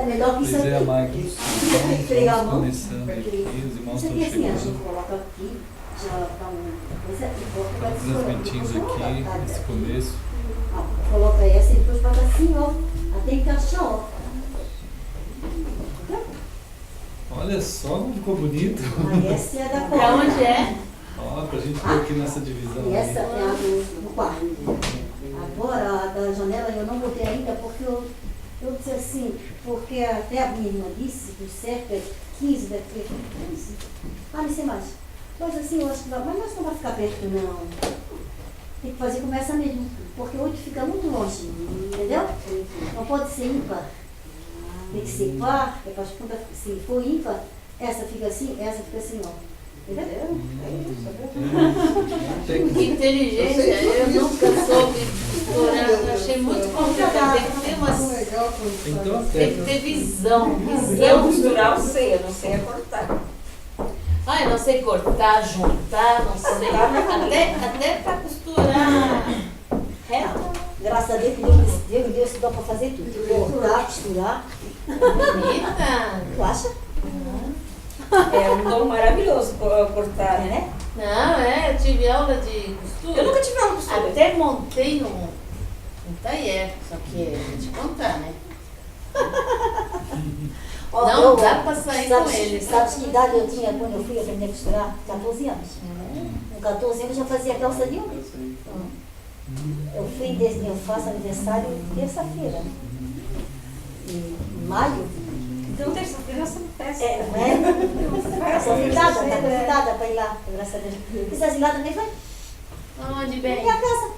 melhor que isso Pois é, aqui. Magnos. Pegar a Estamos mão. começando aqui, os irmãos Isso estão aqui assim, a gente chegando. coloca aqui, já dá uma coisa e volta para Transmitindo aqui esse começo. Coloca essa e depois bota assim, ó. Até encaixar, ó. Olha só como ficou bonito. Ah, essa é da Pra porta. onde é? Ó, pra gente pôr aqui nessa divisão. E essa aí. é a do quarto. Agora, a da janela eu não botei ainda porque eu disse assim, porque até a minha irmã disse que o certo é 15 daqui. 15? Ah, não sei mais. Mas assim, eu acho que vai, mas nós não vai ficar perto, não. Tem que fazer como essa mesmo, porque 8 fica muito longe, entendeu? Não pode ser ímpar. Tem que ser par, é para as pontas, se for ímpar, essa fica assim, ó. Entendeu? Que inteligência, eu nunca soube explorar, eu achei muito complicado. Tem que ter Então, tem que ter visão. Eu costurar eu sei, eu não sei é cortar. Ah, eu não sei cortar, juntar, não sei. Até para costurar reto. Graças a Deus que Deus dá para fazer tudo. Cortar, costurar. Bonita. Tu acha? É um dom maravilhoso cortar, né? Não, eu tive aula de costura. Eu nunca tive aula de costura. Até montei um tailleur, só que vou te contar, né? Ó, Não dá para sair com ele. Sabe que idade eu tinha quando eu fui aprender a costurar? 14 anos. Com 14 anos eu fazia calça de homem. Eu faço aniversário terça-feira. Em maio. Então, terça-feira você não festa. Tá convidada para ir lá, graças a Deus. Quiser ir lá também, vai. Onde bem? Minha casa.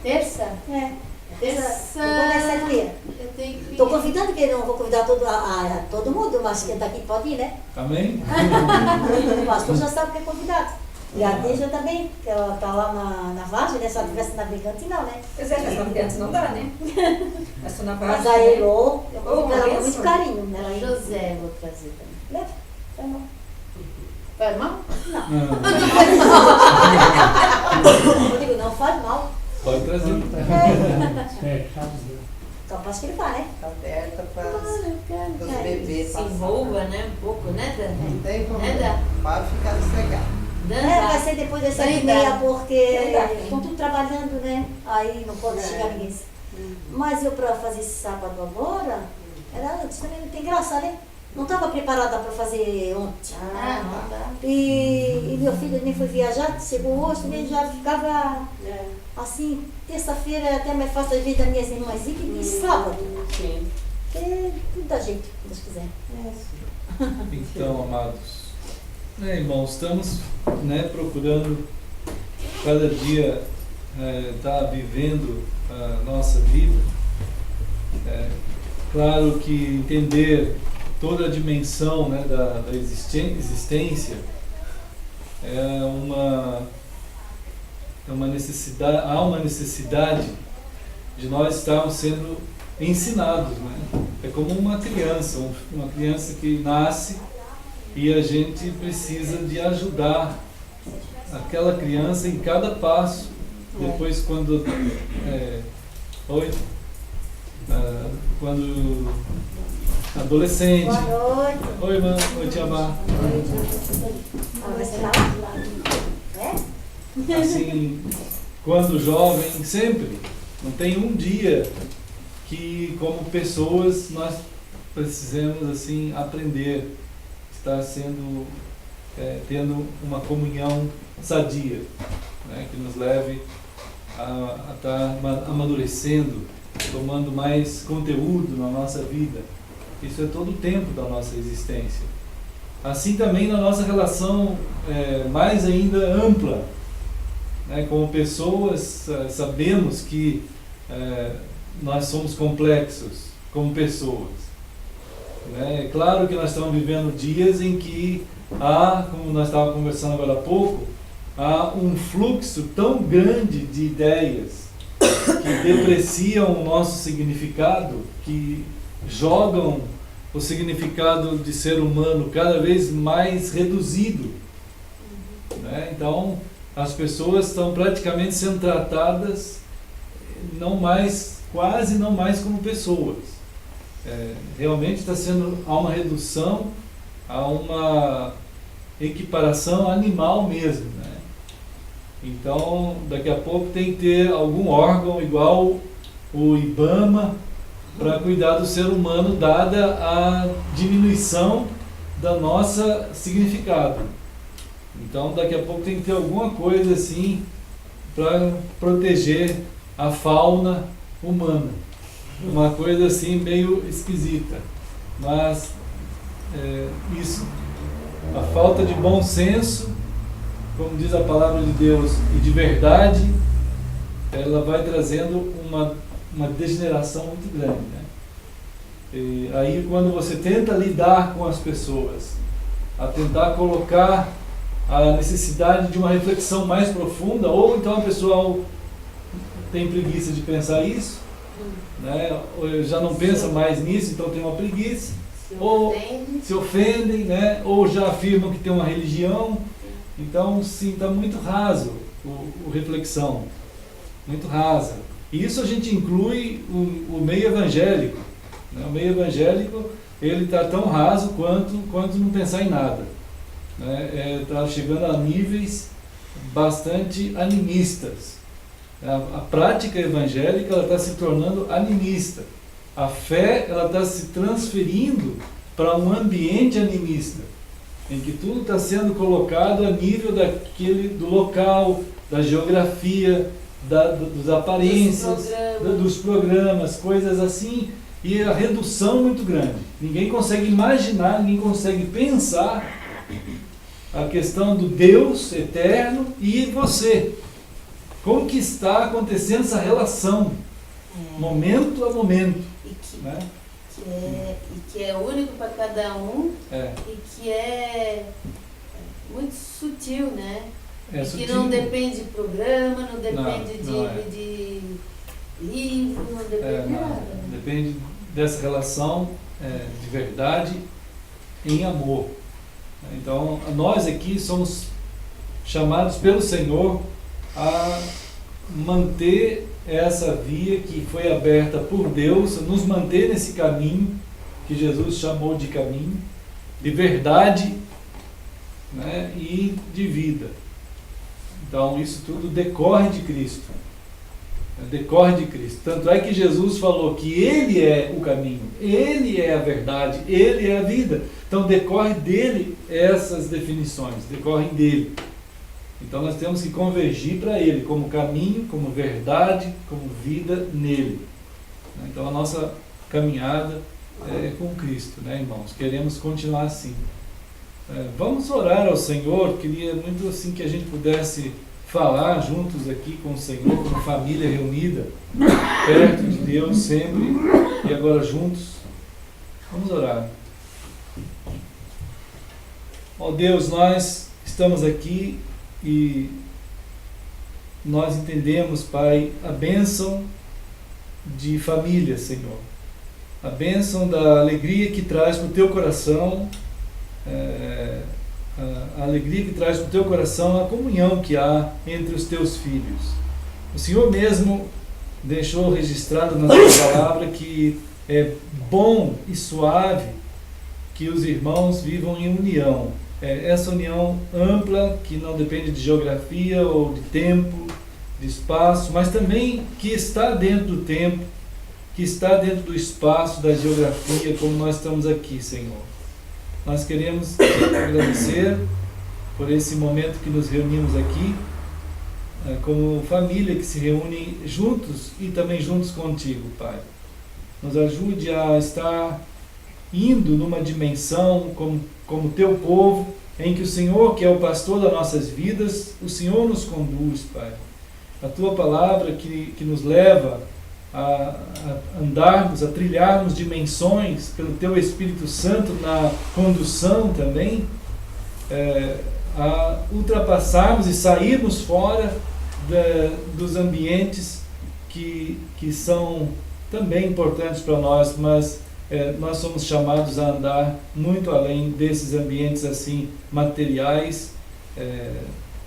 Terça? Terça. Eu vou nessa feira. Eu tenho que ir. Estou convidando, porque eu não vou convidar todo mundo, mas quem está aqui pode ir, né? Amém? O pastor já sabe que é convidado. E a Deja também, que ela está lá na Vargem, né? Se ela estivesse na Brigante, não, né? Pois é, mas antes não dá, né? Mas tô na Mas parte. a Elô, eu vou uma ela com benção. muito carinho. Né? Ela José, vou trazer também. leva, vai mal. Vai mal? Eu digo, não faz mal. Pode trazer. Capaz que ele vai, né? Tá aberta para Eu quero. os bebês Se passarem. envolva, né? Um pouco, né, Dan? Não tem Né, problema. Dan? Pode ficar sossegado. Vai Dan, ser depois das Vai 7h30, dar. porque Vai dar. estão tudo trabalhando, né? Aí não pode chegar ninguém. Mas eu, para fazer esse sábado agora, era antes também, não tem graça, né? Não estava preparada para fazer ontem. Ah, não dá. E meu filho nem foi viajar, chegou hoje, também já ficava assim, terça-feira é até mais fácil às vezes das minhas irmãs ir que sábado. Sim. Porque tudo dá jeito, se Deus quiser. Então, amados, irmãos, estamos procurando cada dia estar vivendo a nossa vida. Claro que entender toda a dimensão da existência é uma necessidade, há uma necessidade de nós estarmos sendo ensinados, né? É como uma criança que nasce e a gente precisa de ajudar aquela criança em cada passo. Depois quando quando adolescente. Boa noite. Oi, irmã, oi, tia Mar. Ah, vai sentar lá? Assim, quando jovem, sempre. Não tem um dia que, como pessoas, nós precisamos assim aprender, estar tendo uma comunhão sadia, né, que nos leve a estar amadurecendo, tomando mais conteúdo na nossa vida. Isso é todo o tempo da nossa existência. Assim também na nossa relação mais ainda ampla, né, como pessoas, sabemos que nós somos complexos como pessoas. Né? É claro que nós estamos vivendo dias em que há, como nós estávamos conversando agora há pouco, há um fluxo tão grande de ideias que depreciam o nosso significado, que jogam o significado de ser humano cada vez mais reduzido. Né? Então, as pessoas estão praticamente sendo tratadas quase não mais como pessoas. realmente há uma redução, há uma equiparação animal mesmo, né? Então, daqui a pouco tem que ter algum órgão igual o IBAMA para cuidar do ser humano, dada a diminuição da nossa significado. Então, daqui a pouco tem que ter alguma coisa assim para proteger a fauna humana. Uma coisa assim meio esquisita. Mas isso, a falta de bom senso, como diz a palavra de Deus, e de verdade, ela vai trazendo uma degeneração muito grande, né? E aí, quando você tenta lidar com as pessoas, a tentar colocar a necessidade de uma reflexão mais profunda, ou então a pessoa tem preguiça de pensar isso, né? Ou já não pensa mais nisso, então tem uma preguiça, ou se ofendem, né? Ou já afirmam que tem uma religião. Então, sim, está muito raso o reflexão, muito rasa. E isso a gente inclui o meio evangélico, né? O meio evangélico, ele está tão raso quanto não pensar em nada, né? Está chegando a níveis bastante animistas. A prática evangélica está se tornando animista. A fé está se transferindo para um ambiente animista, em que tudo está sendo colocado a nível do local, da geografia, das aparências, dos programas, coisas assim, e a redução muito grande. Ninguém consegue imaginar, ninguém consegue pensar a questão do Deus eterno e você. Como que está acontecendo essa relação, momento a momento, né? Que é único para cada um, e que é muito sutil, né? Sutil. Que não depende de programa, não depende de livro, não depende de nada. Depende dessa relação de verdade em amor. Então, nós aqui somos chamados pelo Senhor a manter essa via que foi aberta por Deus, nos manter nesse caminho que Jesus chamou de caminho, de verdade, né, e de vida. Então isso tudo decorre de Cristo. Decorre de Cristo. Tanto é que Jesus falou que Ele é o caminho, Ele é a verdade, Ele é a vida. Então decorre dele essas definições, decorrem dele. Então nós temos que convergir para Ele, como caminho, como verdade, como vida nele. Então a nossa caminhada é com Cristo, né, irmãos? Queremos continuar assim. Vamos orar ao Senhor. Queria muito assim que a gente pudesse falar juntos aqui com o Senhor, como família reunida, perto de Deus sempre, e agora juntos. Vamos orar. Ó Deus, nós estamos aqui e nós entendemos, Pai, a bênção de família, Senhor. A bênção da alegria que traz para o teu coração, a alegria que traz para o teu coração a comunhão que há entre os teus filhos. O Senhor mesmo deixou registrado na sua palavra que é bom e suave que os irmãos vivam em união. Essa união ampla, que não depende de geografia ou de tempo, de espaço, mas também que está dentro do tempo, que está dentro do espaço, da geografia, como nós estamos aqui, Senhor. Nós queremos te agradecer por esse momento que nos reunimos aqui, como família que se reúne juntos e também juntos contigo, Pai. Nos ajude a estar indo numa dimensão como teu povo, em que o Senhor, que é o pastor das nossas vidas, o Senhor nos conduz, Pai. A tua palavra que nos leva a andarmos, a trilharmos dimensões pelo teu Espírito Santo na condução também, a ultrapassarmos e sairmos fora dos ambientes que são também importantes para nós, mas nós somos chamados a andar muito além desses ambientes assim materiais,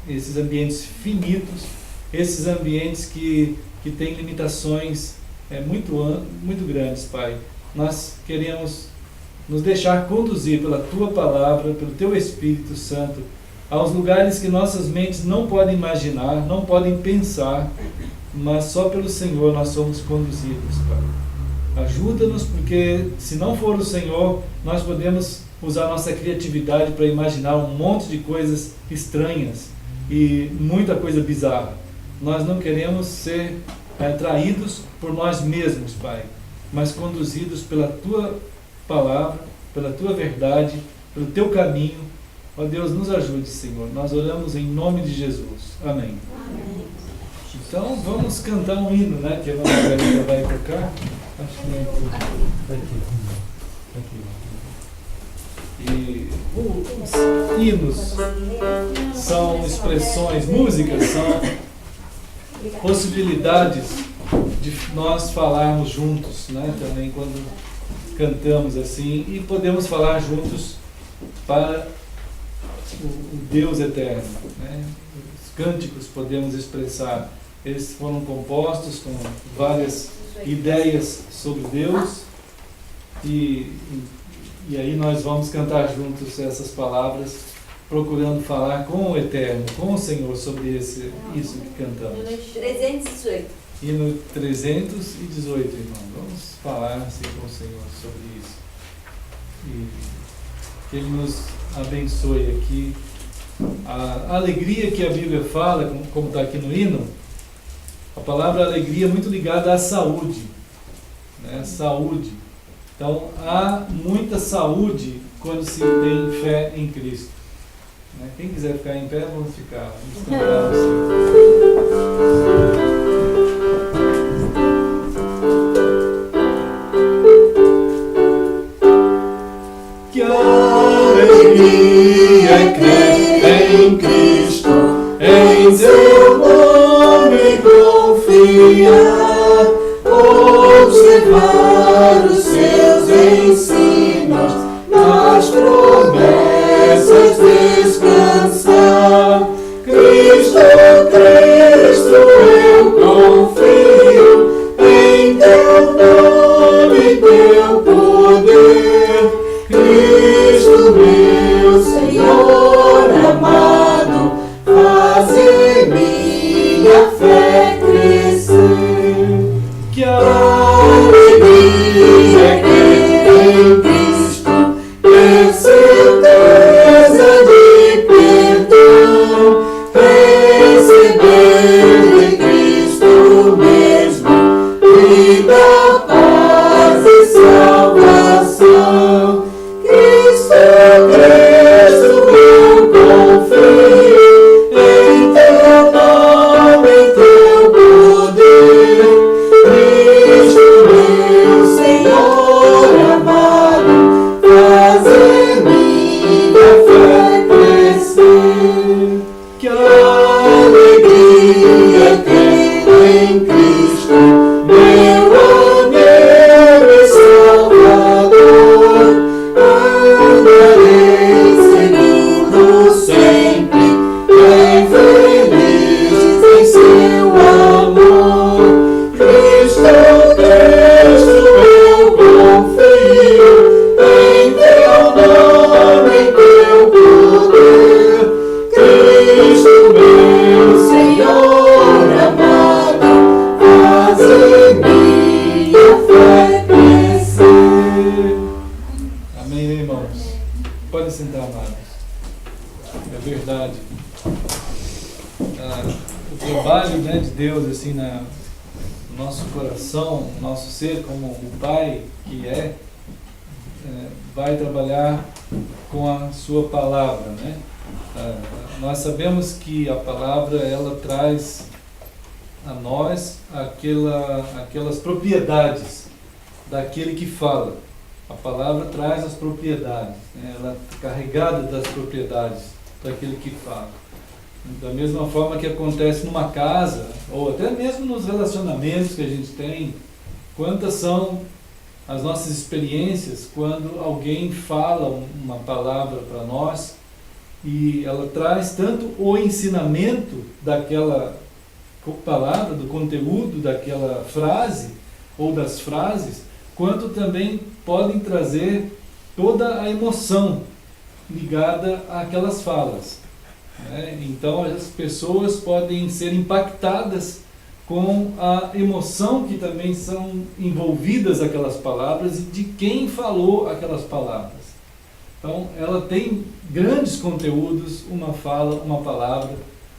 esses ambientes finitos, esses ambientes que têm limitações muito grandes, Pai. nós queremos nos deixar conduzir pela Tua Palavra, pelo Teu Espírito Santo, aos lugares que nossas mentes não podem imaginar, não podem pensar, mas só pelo Senhor nós somos conduzidos, Pai. Ajuda-nos, porque se não for o Senhor, nós podemos usar nossa criatividade para imaginar um monte de coisas estranhas e muita coisa bizarra. Nós não queremos ser traídos por nós mesmos, Pai, mas conduzidos pela Tua Palavra, pela Tua verdade, pelo Teu caminho. Ó Deus, nos ajude, Senhor. Nós oramos em nome de Jesus. Amém. Amém. Então vamos cantar um hino, né? Que a Margarida vai tocar. Acho que é aqui. E os hinos são expressões, músicas são possibilidades de nós falarmos juntos, né? Também quando cantamos assim, e podemos falar juntos para o Deus eterno, né? Os cânticos podemos expressar, eles foram compostos com várias ideias sobre Deus, e aí nós vamos cantar juntos essas palavras, procurando falar com o Eterno, com o Senhor, sobre isso que cantamos. 318. E no 318, irmão, vamos falar assim com o Senhor sobre isso. E que Ele nos abençoe aqui. A alegria que a Bíblia fala, como está aqui no hino, a palavra alegria é muito ligada à saúde, né? Saúde. Então, há muita saúde quando se tem fé em Cristo. Né? Quem quiser ficar em pé, vamos ficar. Vamos cantar assim. Que alegria é crer em Cristo, em seu nome confiar, observar os seus ensinos, nas promessas descansar. Cristo, eu confio em teu nome, teu poder. Cristo, meu Senhor amado, faz em minha fé crescer. Que alegria é crer em Cristo, ter certeza de perdão, receber em Cristo mesmo vida, paz e salvação. Cristo, eu confio em teu nome, em teu poder. Cristo, meu Senhor amado, faz em minha fé crescer. Que alegria é crer em Cristo, meu amigo e Salvador. Andarei seguindo sempre, bem feliz em seu amor. Cristo, eu confio em teu nome, em teu poder. Cristo, meu Senhor amado, faz em minha fé crescer. Amém, irmãos? Podem sentar, amados. É verdade. O trabalho, né, de Deus assim no nosso coração, no nosso ser, como o Pai que vai trabalhar com a sua palavra, né? Nós sabemos que a palavra, ela traz a nós aquelas propriedades daquele que fala. A palavra traz as propriedades, né? Ela é carregada das propriedades daquele que fala. Da mesma forma que acontece numa casa, ou até mesmo nos relacionamentos que a gente tem, quantas são as nossas experiências quando alguém fala uma palavra para nós e ela traz tanto o ensinamento daquela palavra, do conteúdo daquela frase ou das frases, quanto também podem trazer toda a emoção ligada àquelas falas, né? Então as pessoas podem ser impactadas com a emoção que também são envolvidas aquelas palavras e de quem falou aquelas palavras. Então ela tem grandes conteúdos, uma fala, uma palavra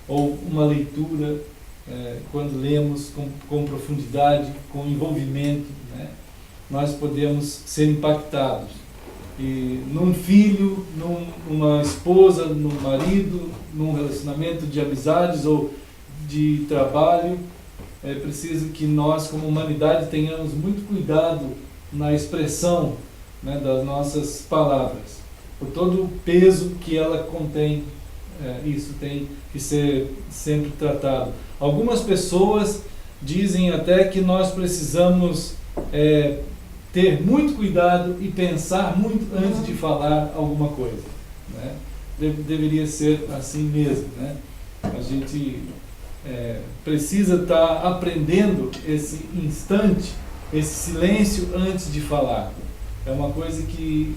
ou uma leitura, quando lemos com profundidade, com envolvimento, né? Nós podemos ser impactados. E num filho, numa esposa, num marido, num relacionamento de amizades ou de trabalho, é preciso que nós, como humanidade, tenhamos muito cuidado na expressão, né, das nossas palavras, por todo o peso que ela contém. Isso tem que ser sempre tratado. Algumas pessoas dizem até que nós precisamos ter muito cuidado e pensar muito antes de falar alguma coisa, né? Deveria ser assim mesmo, né? A gente precisa estar aprendendo esse instante, esse silêncio antes de falar. É uma coisa que,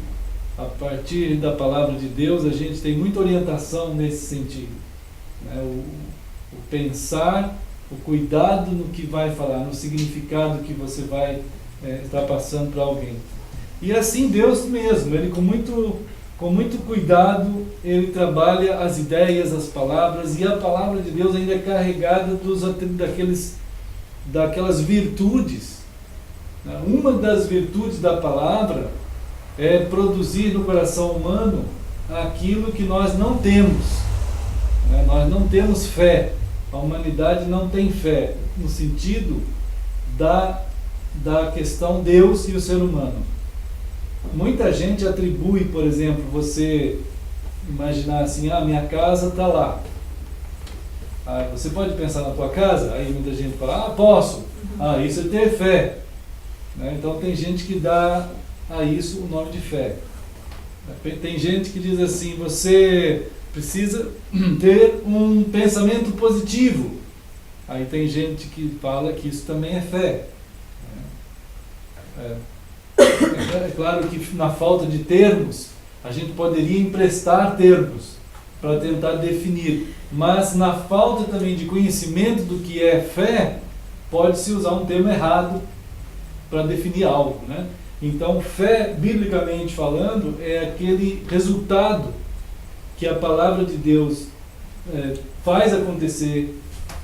a partir da palavra de Deus, a gente tem muita orientação nesse sentido, né? O pensar, o cuidado no que vai falar, no significado que você vai estar passando para alguém. E assim Deus mesmo, Ele com muito cuidado, Ele trabalha as ideias, as palavras, e a palavra de Deus ainda é carregada daquelas virtudes. Uma das virtudes da palavra é produzir no coração humano aquilo que nós não temos. Nós não temos fé. A humanidade não tem fé, no sentido da questão Deus e o ser humano. Muita gente atribui, por exemplo, você imaginar assim, minha casa está lá. Você pode pensar na tua casa? Aí muita gente fala, posso. Isso é ter fé, né? Então tem gente que dá a isso o nome de fé. Tem gente que diz assim, você precisa ter um pensamento positivo. Aí tem gente que fala que isso também é fé. É claro que na falta de termos, a gente poderia emprestar termos para tentar definir, mas na falta também de conhecimento do que é fé, pode-se usar um termo errado para definir algo, né? Então, fé, biblicamente falando, é aquele resultado que a palavra de Deus faz acontecer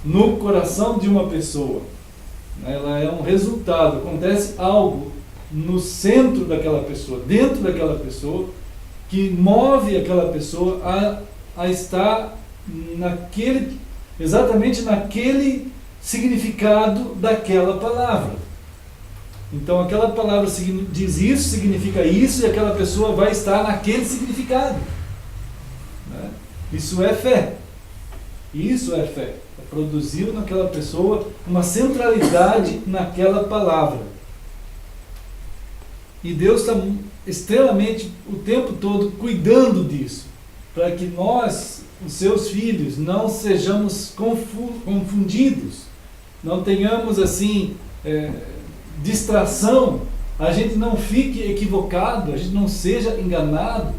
no coração de uma pessoa. Ela é um resultado, acontece algo no centro daquela pessoa, dentro daquela pessoa, que move aquela pessoa a estar exatamente naquele significado daquela palavra. Então aquela palavra diz isso, significa isso, e aquela pessoa vai estar naquele significado, né? Isso é fé. Isso é fé. Produziu naquela pessoa uma centralidade naquela palavra. E Deus está extremamente o tempo todo cuidando disso, para que nós, os seus filhos, não sejamos confundidos, não tenhamos assim distração, a gente não fique equivocado, a gente não seja enganado,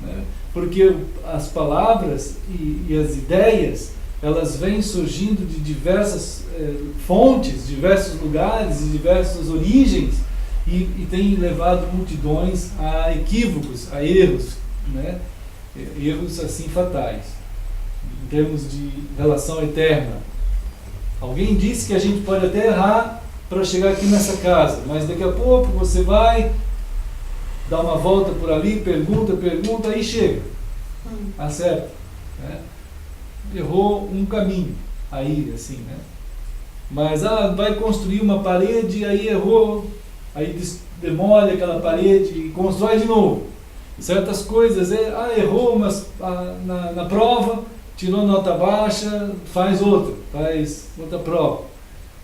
né? Porque as palavras e as ideias, elas vêm surgindo de diversas fontes, diversos lugares e diversas origens, e têm levado multidões a equívocos, a erros, né? Erros assim fatais, em termos de relação eterna. Alguém disse que a gente pode até errar para chegar aqui nessa casa, mas daqui a pouco você vai dar uma volta por ali, pergunta, aí chega, acerta, né? Errou um caminho, aí assim, né? Mas vai construir uma parede, aí errou, aí demole aquela parede e constrói de novo. Certas coisas, errou mas na prova, tirou nota baixa, faz outra prova,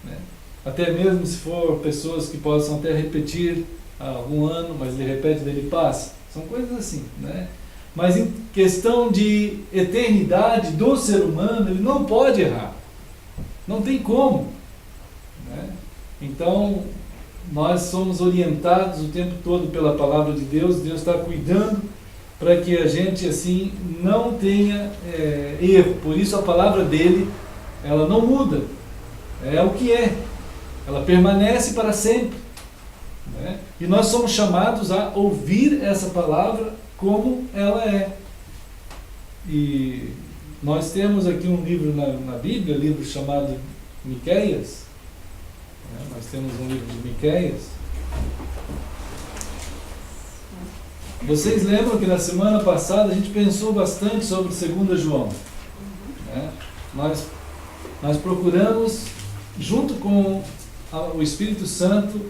né? Até mesmo se for pessoas que possam até repetir algum ano, mas ele repete, daí ele passa. São coisas assim, né? Mas em questão de eternidade do ser humano, ele não pode errar. Não tem como, né? Então, nós somos orientados o tempo todo pela palavra de Deus. Deus está cuidando para que a gente assim não tenha erro. Por isso a palavra dele, ela não muda, é o que é, ela permanece para sempre, né? E nós somos chamados a ouvir essa palavra como ela é. E nós temos aqui um livro na Bíblia, livro chamado Miqueias, né? Nós temos um livro de Miqueias. Vocês lembram que na semana passada a gente pensou bastante sobre 2 João, né? Nós procuramos, junto com o Espírito Santo,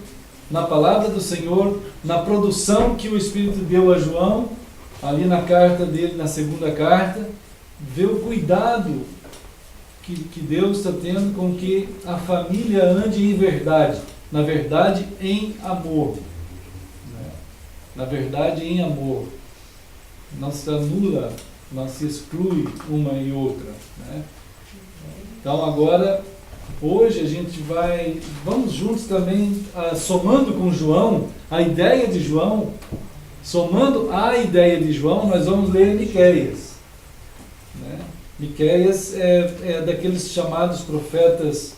na palavra do Senhor, na produção que o Espírito deu a João, ali na carta dele, na 2ª carta, ver o cuidado que Deus está tendo com que a família ande em verdade, na verdade em amor. Na verdade, em amor. Não se anula, não se exclui uma e outra, né? Então agora, hoje a gente vamos juntos também, somando com João, a ideia de João, somando a ideia de João, nós vamos ler Miqueias, né? Miqueias é daqueles chamados profetas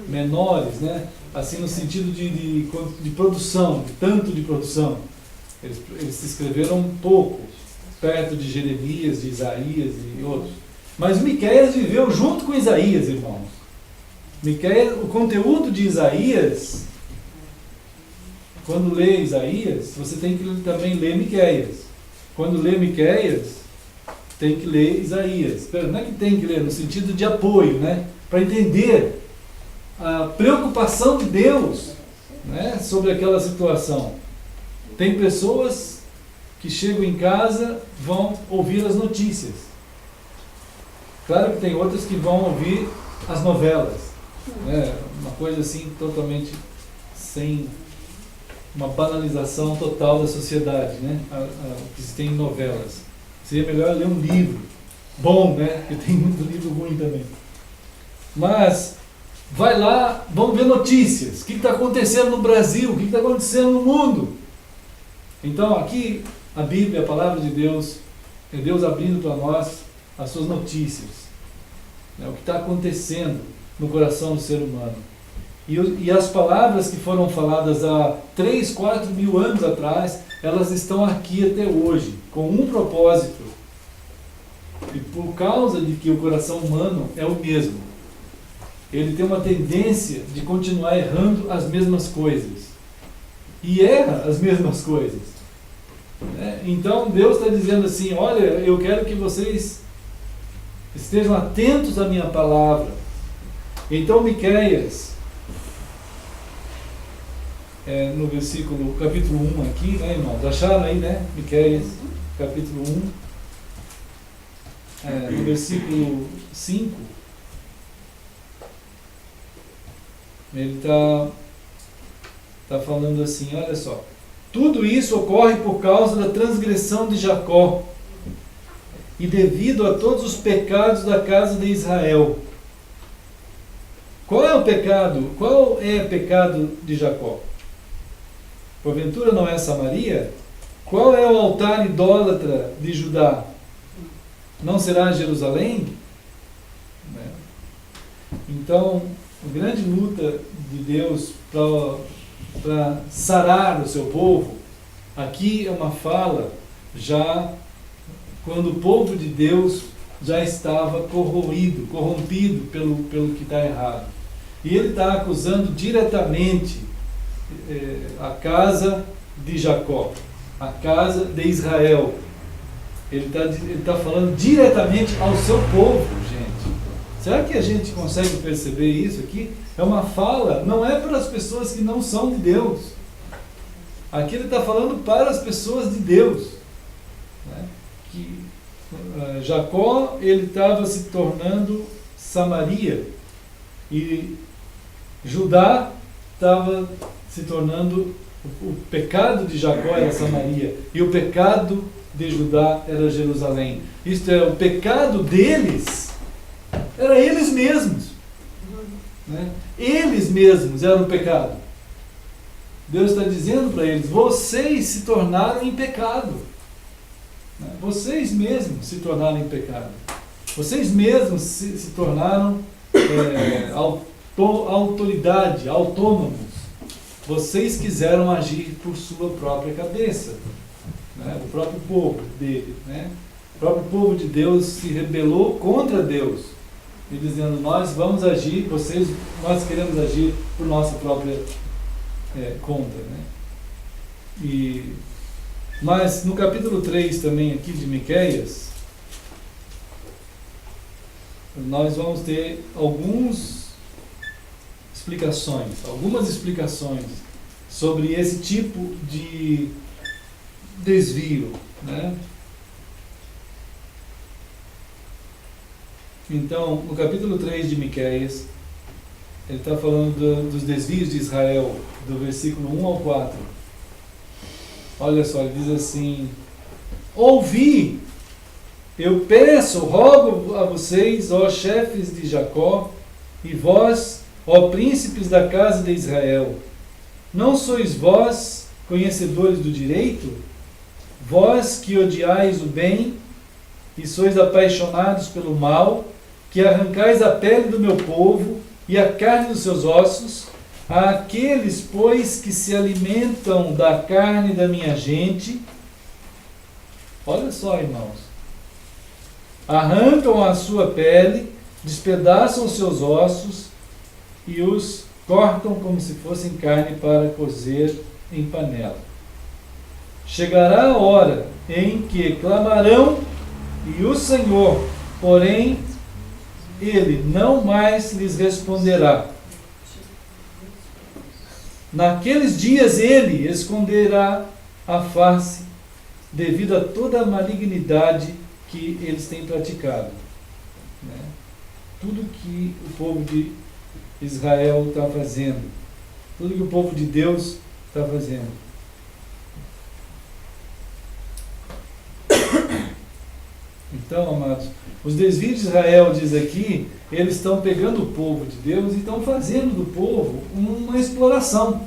menores, né? Assim no sentido de produção, tanto de produção. Eles se escreveram pouco, perto de Jeremias, de Isaías e outros. Mas Miqueias viveu junto com Isaías, irmãos. Miqueias, o conteúdo de Isaías, quando lê Isaías, você tem que também ler Miqueias. Quando lê Miqueias, tem que ler Isaías. Não é que tem que ler, no sentido de apoio, né? Para entender a preocupação de Deus, né? Sobre aquela situação. Tem pessoas que chegam em casa, vão ouvir as notícias. Claro que tem outras que vão ouvir as novelas, né? Uma coisa assim totalmente sem uma banalização total da sociedade, né? O que se tem em novelas. Seria melhor ler um livro bom, né? Porque tem muito livro ruim também. Mas vai lá, vamos ver notícias. O que está acontecendo no Brasil? O que está acontecendo no mundo? Então aqui a Bíblia, a palavra de Deus, é Deus abrindo para nós as suas notícias, né? O que está acontecendo no coração do ser humano. E as palavras que foram faladas há 3, 4 mil anos atrás, elas estão aqui até hoje, com um propósito. E por causa de que o coração humano é o mesmo, ele tem uma tendência de continuar errando as mesmas coisas. E erra as mesmas coisas. Então Deus está dizendo assim, olha, eu quero que vocês estejam atentos à minha palavra. Então Miqueias, no capítulo 1 aqui, né, irmãos? Acharam aí, né? Miqueias, capítulo 1, no versículo 5, ele está falando assim, olha só. Tudo isso ocorre por causa da transgressão de Jacó e devido a todos os pecados da casa de Israel. Qual é o pecado? Qual é o pecado de Jacó? Porventura não é Samaria? Qual é o altar idólatra de Judá? Não será Jerusalém? Então, a grande luta de Deus para sarar o seu povo, aqui é uma fala já quando o povo de Deus já estava corrompido pelo que está errado. E ele está acusando diretamente a casa de Jacó, a casa de Israel. Ele está falando diretamente ao seu povo, gente. Será que a gente consegue perceber isso aqui? É uma fala, não é para as pessoas que não são de Deus. Aqui ele está falando para as pessoas de Deus, né? Que Jacó, ele estava se tornando Samaria e Judá estava se tornando, o pecado de Jacó era Samaria e o pecado de Judá era Jerusalém. Isto é, o pecado deles era eles mesmos, né? Eles mesmos eram o pecado. Deus está dizendo para eles: vocês se tornaram em pecado. Vocês mesmos se tornaram em pecado. Vocês mesmos se tornaram autoridade, autônomos. Vocês quiseram agir por sua própria cabeça. O próprio povo dele. O próprio povo de Deus se rebelou contra Deus. E dizendo: nós vamos agir, nós queremos agir por nossa própria conta. Mas no capítulo 3 também aqui de Miqueias, nós vamos ter algumas explicações sobre esse tipo de desvio. Então, no capítulo 3 de Miqueias, ele está falando dos desvios de Israel, do versículo 1 ao 4. Olha só, ele diz assim: ouvi, eu peço, rogo a vocês, ó chefes de Jacó, e vós, ó príncipes da casa de Israel, não sois vós conhecedores do direito? Vós que odiais o bem e sois apaixonados pelo mal, que arrancais a pele do meu povo e a carne dos seus ossos, àqueles, pois, que se alimentam da carne da minha gente. Olha só, irmãos. Arrancam a sua pele, despedaçam os seus ossos e os cortam como se fossem carne para cozer em panela. Chegará a hora em que clamarão e o Senhor, porém, Ele não mais lhes responderá. Naqueles dias Ele esconderá a face devido a toda a malignidade que eles têm praticado. Tudo que o povo de Israel está fazendo, tudo que o povo de Deus está fazendo. Então, amados, os desvios de Israel, diz aqui, eles estão pegando o povo de Deus e estão fazendo do povo uma exploração,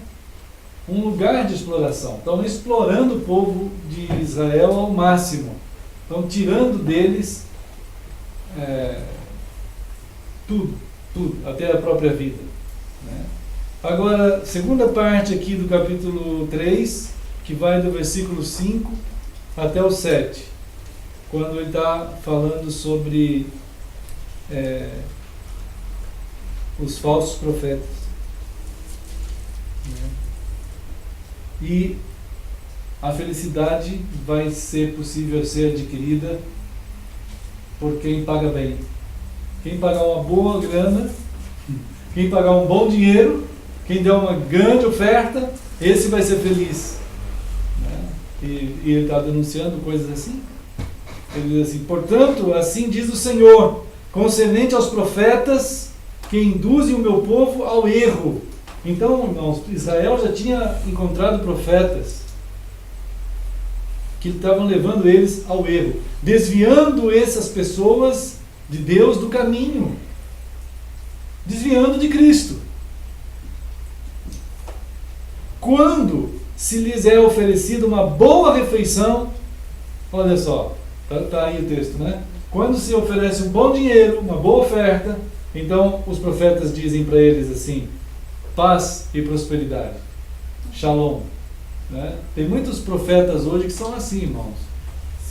um lugar de exploração. Estão explorando o povo de Israel ao máximo. Estão tirando deles tudo, até a própria vida. Agora, segunda parte aqui do capítulo 3, que vai do versículo 5 até o 7. Quando ele está falando sobre os falsos profetas. E a felicidade vai ser possível ser adquirida por quem paga bem. Quem pagar uma boa grana, quem pagar um bom dinheiro, quem der uma grande oferta, esse vai ser feliz. E ele está denunciando coisas assim. Ele diz assim: portanto, assim diz o Senhor, concernente aos profetas que induzem o meu povo ao erro. Então, irmãos, Israel já tinha encontrado profetas que estavam levando eles ao erro, desviando essas pessoas de Deus do caminho, desviando de Cristo. Quando se lhes é oferecida uma boa refeição, olha só, está aí o texto, Quando se oferece um bom dinheiro, uma boa oferta, então os profetas dizem para eles assim: paz e prosperidade, shalom. Tem muitos profetas hoje que são assim, irmãos.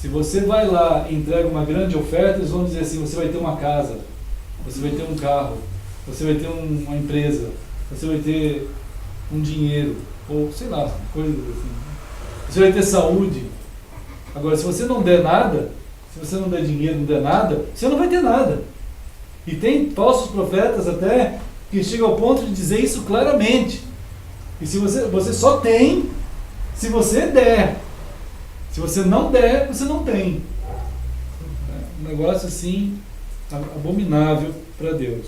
Se você vai lá e entrega uma grande oferta, eles vão dizer assim: você vai ter uma casa, você vai ter um carro, você vai ter uma empresa, você vai ter um dinheiro, ou sei lá, coisas assim. Você vai ter saúde. Agora, se você não der nada, se você não der dinheiro, não der nada, você não vai ter nada. E tem falsos profetas até que chegam ao ponto de dizer isso claramente. E se você só tem se você der. Se você não der, você não tem. Um negócio assim abominável para Deus.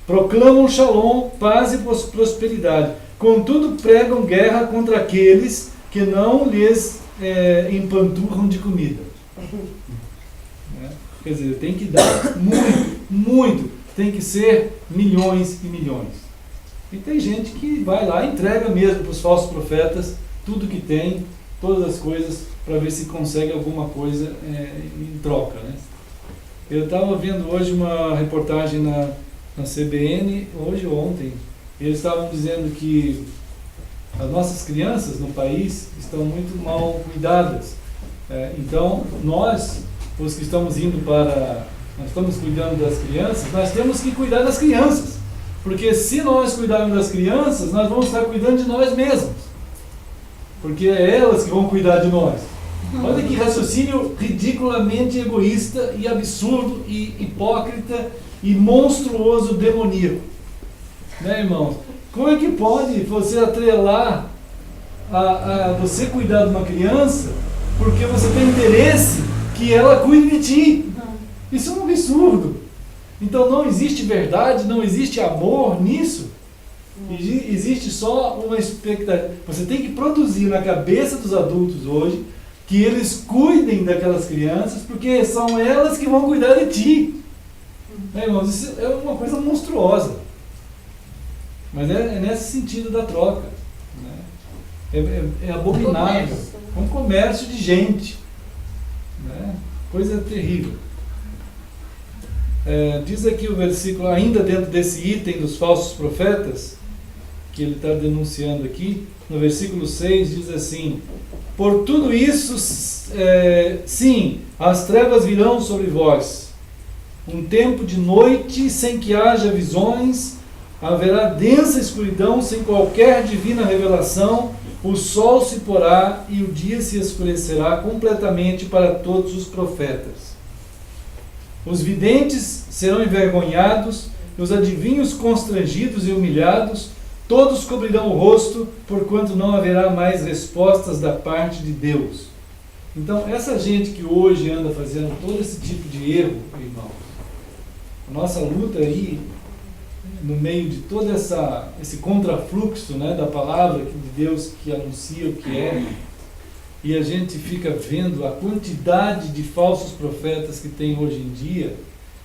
Proclamam shalom, paz e prosperidade. Contudo, pregam guerra contra aqueles que não lhes empanturram de comida. Quer dizer, tem que dar muito, muito. Tem que ser milhões e milhões. E tem gente que vai lá e entrega mesmo para os falsos profetas tudo que tem, todas as coisas, para ver se consegue alguma coisa em troca, né? Eu estava vendo hoje uma reportagem na CBN, hoje ou ontem, eles estavam dizendo que as nossas crianças no país estão muito mal cuidadas. Então, nós, os que estamos indo nós estamos cuidando das crianças, nós temos que cuidar das crianças. Porque se nós cuidarmos das crianças, nós vamos estar cuidando de nós mesmos. Porque é elas que vão cuidar de nós. Olha que raciocínio ridiculamente egoísta e absurdo e hipócrita e monstruoso demoníaco. Né, irmãos? Como é que pode você atrelar a você cuidar de uma criança porque você tem interesse que ela cuide de ti? Isso é um absurdo. Então não existe verdade, não existe amor nisso. Existe só uma expectativa. Você tem que produzir na cabeça dos adultos hoje que eles cuidem daquelas crianças, porque são elas que vão cuidar de ti. Irmãos, isso é uma coisa monstruosa. Mas é nesse sentido da troca. Né? É abominável. É um comércio de gente. Né? Coisa terrível. Diz aqui o versículo, ainda dentro desse item dos falsos profetas, que ele está denunciando aqui, no versículo 6 diz assim: por tudo isso, sim, as trevas virão sobre vós, um tempo de noite sem que haja visões, haverá densa escuridão sem qualquer divina revelação, o sol se porá e o dia se escurecerá completamente para todos os profetas. Os videntes serão envergonhados, os adivinhos constrangidos e humilhados, todos cobrirão o rosto, porquanto não haverá mais respostas da parte de Deus. Então, essa gente que hoje anda fazendo todo esse tipo de erro, irmãos, a nossa luta aí, no meio de todo esse contrafluxo, né, da palavra de Deus que anuncia o que é, e a gente fica vendo a quantidade de falsos profetas que tem hoje em dia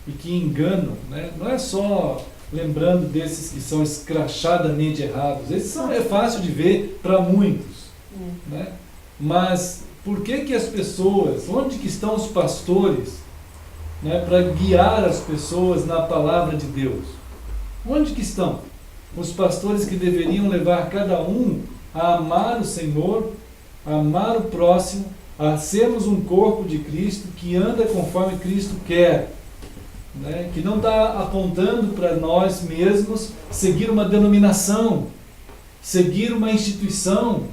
e que enganam, né? Não é só lembrando desses que são escrachadamente errados, esses é fácil de ver para muitos, né? Mas por que as pessoas, onde que estão os pastores, né, para guiar as pessoas na palavra de Deus? Onde que estão os pastores que deveriam levar cada um a amar o Senhor, a amar o próximo, a sermos um corpo de Cristo que anda conforme Cristo quer, né? Que não está apontando para nós mesmos seguir uma denominação, seguir uma instituição,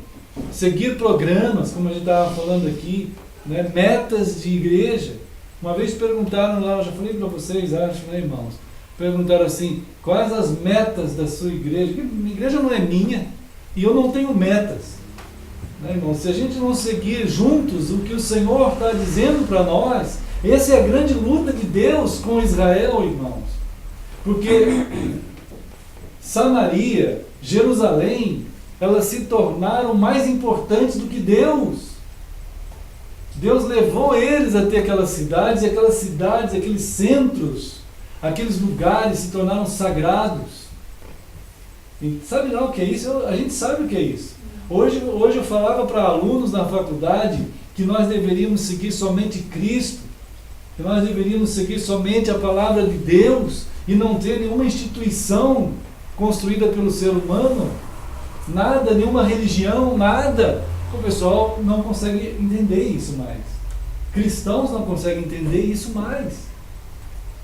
seguir programas, como a gente estava falando aqui, né? Metas de igreja. Uma vez perguntaram lá, eu já falei para vocês, acho, né, irmãos? Perguntaram assim, quais as metas da sua igreja? Porque minha igreja não é minha e eu não tenho metas. Né, irmão? Se a gente não seguir juntos o que o Senhor está dizendo para nós, essa é a grande luta de Deus com Israel, irmãos. Porque Samaria, Jerusalém, elas se tornaram mais importantes do que Deus. Deus levou eles até aquelas cidades, aqueles centros, aqueles lugares se tornaram sagrados. E sabe lá o que é isso? A gente sabe o que é isso. Hoje eu falava para alunos na faculdade que nós deveríamos seguir somente Cristo, que nós deveríamos seguir somente a palavra de Deus e não ter nenhuma instituição construída pelo ser humano, nada, nenhuma religião, nada. O pessoal não consegue entender isso mais. Cristãos não conseguem entender isso mais.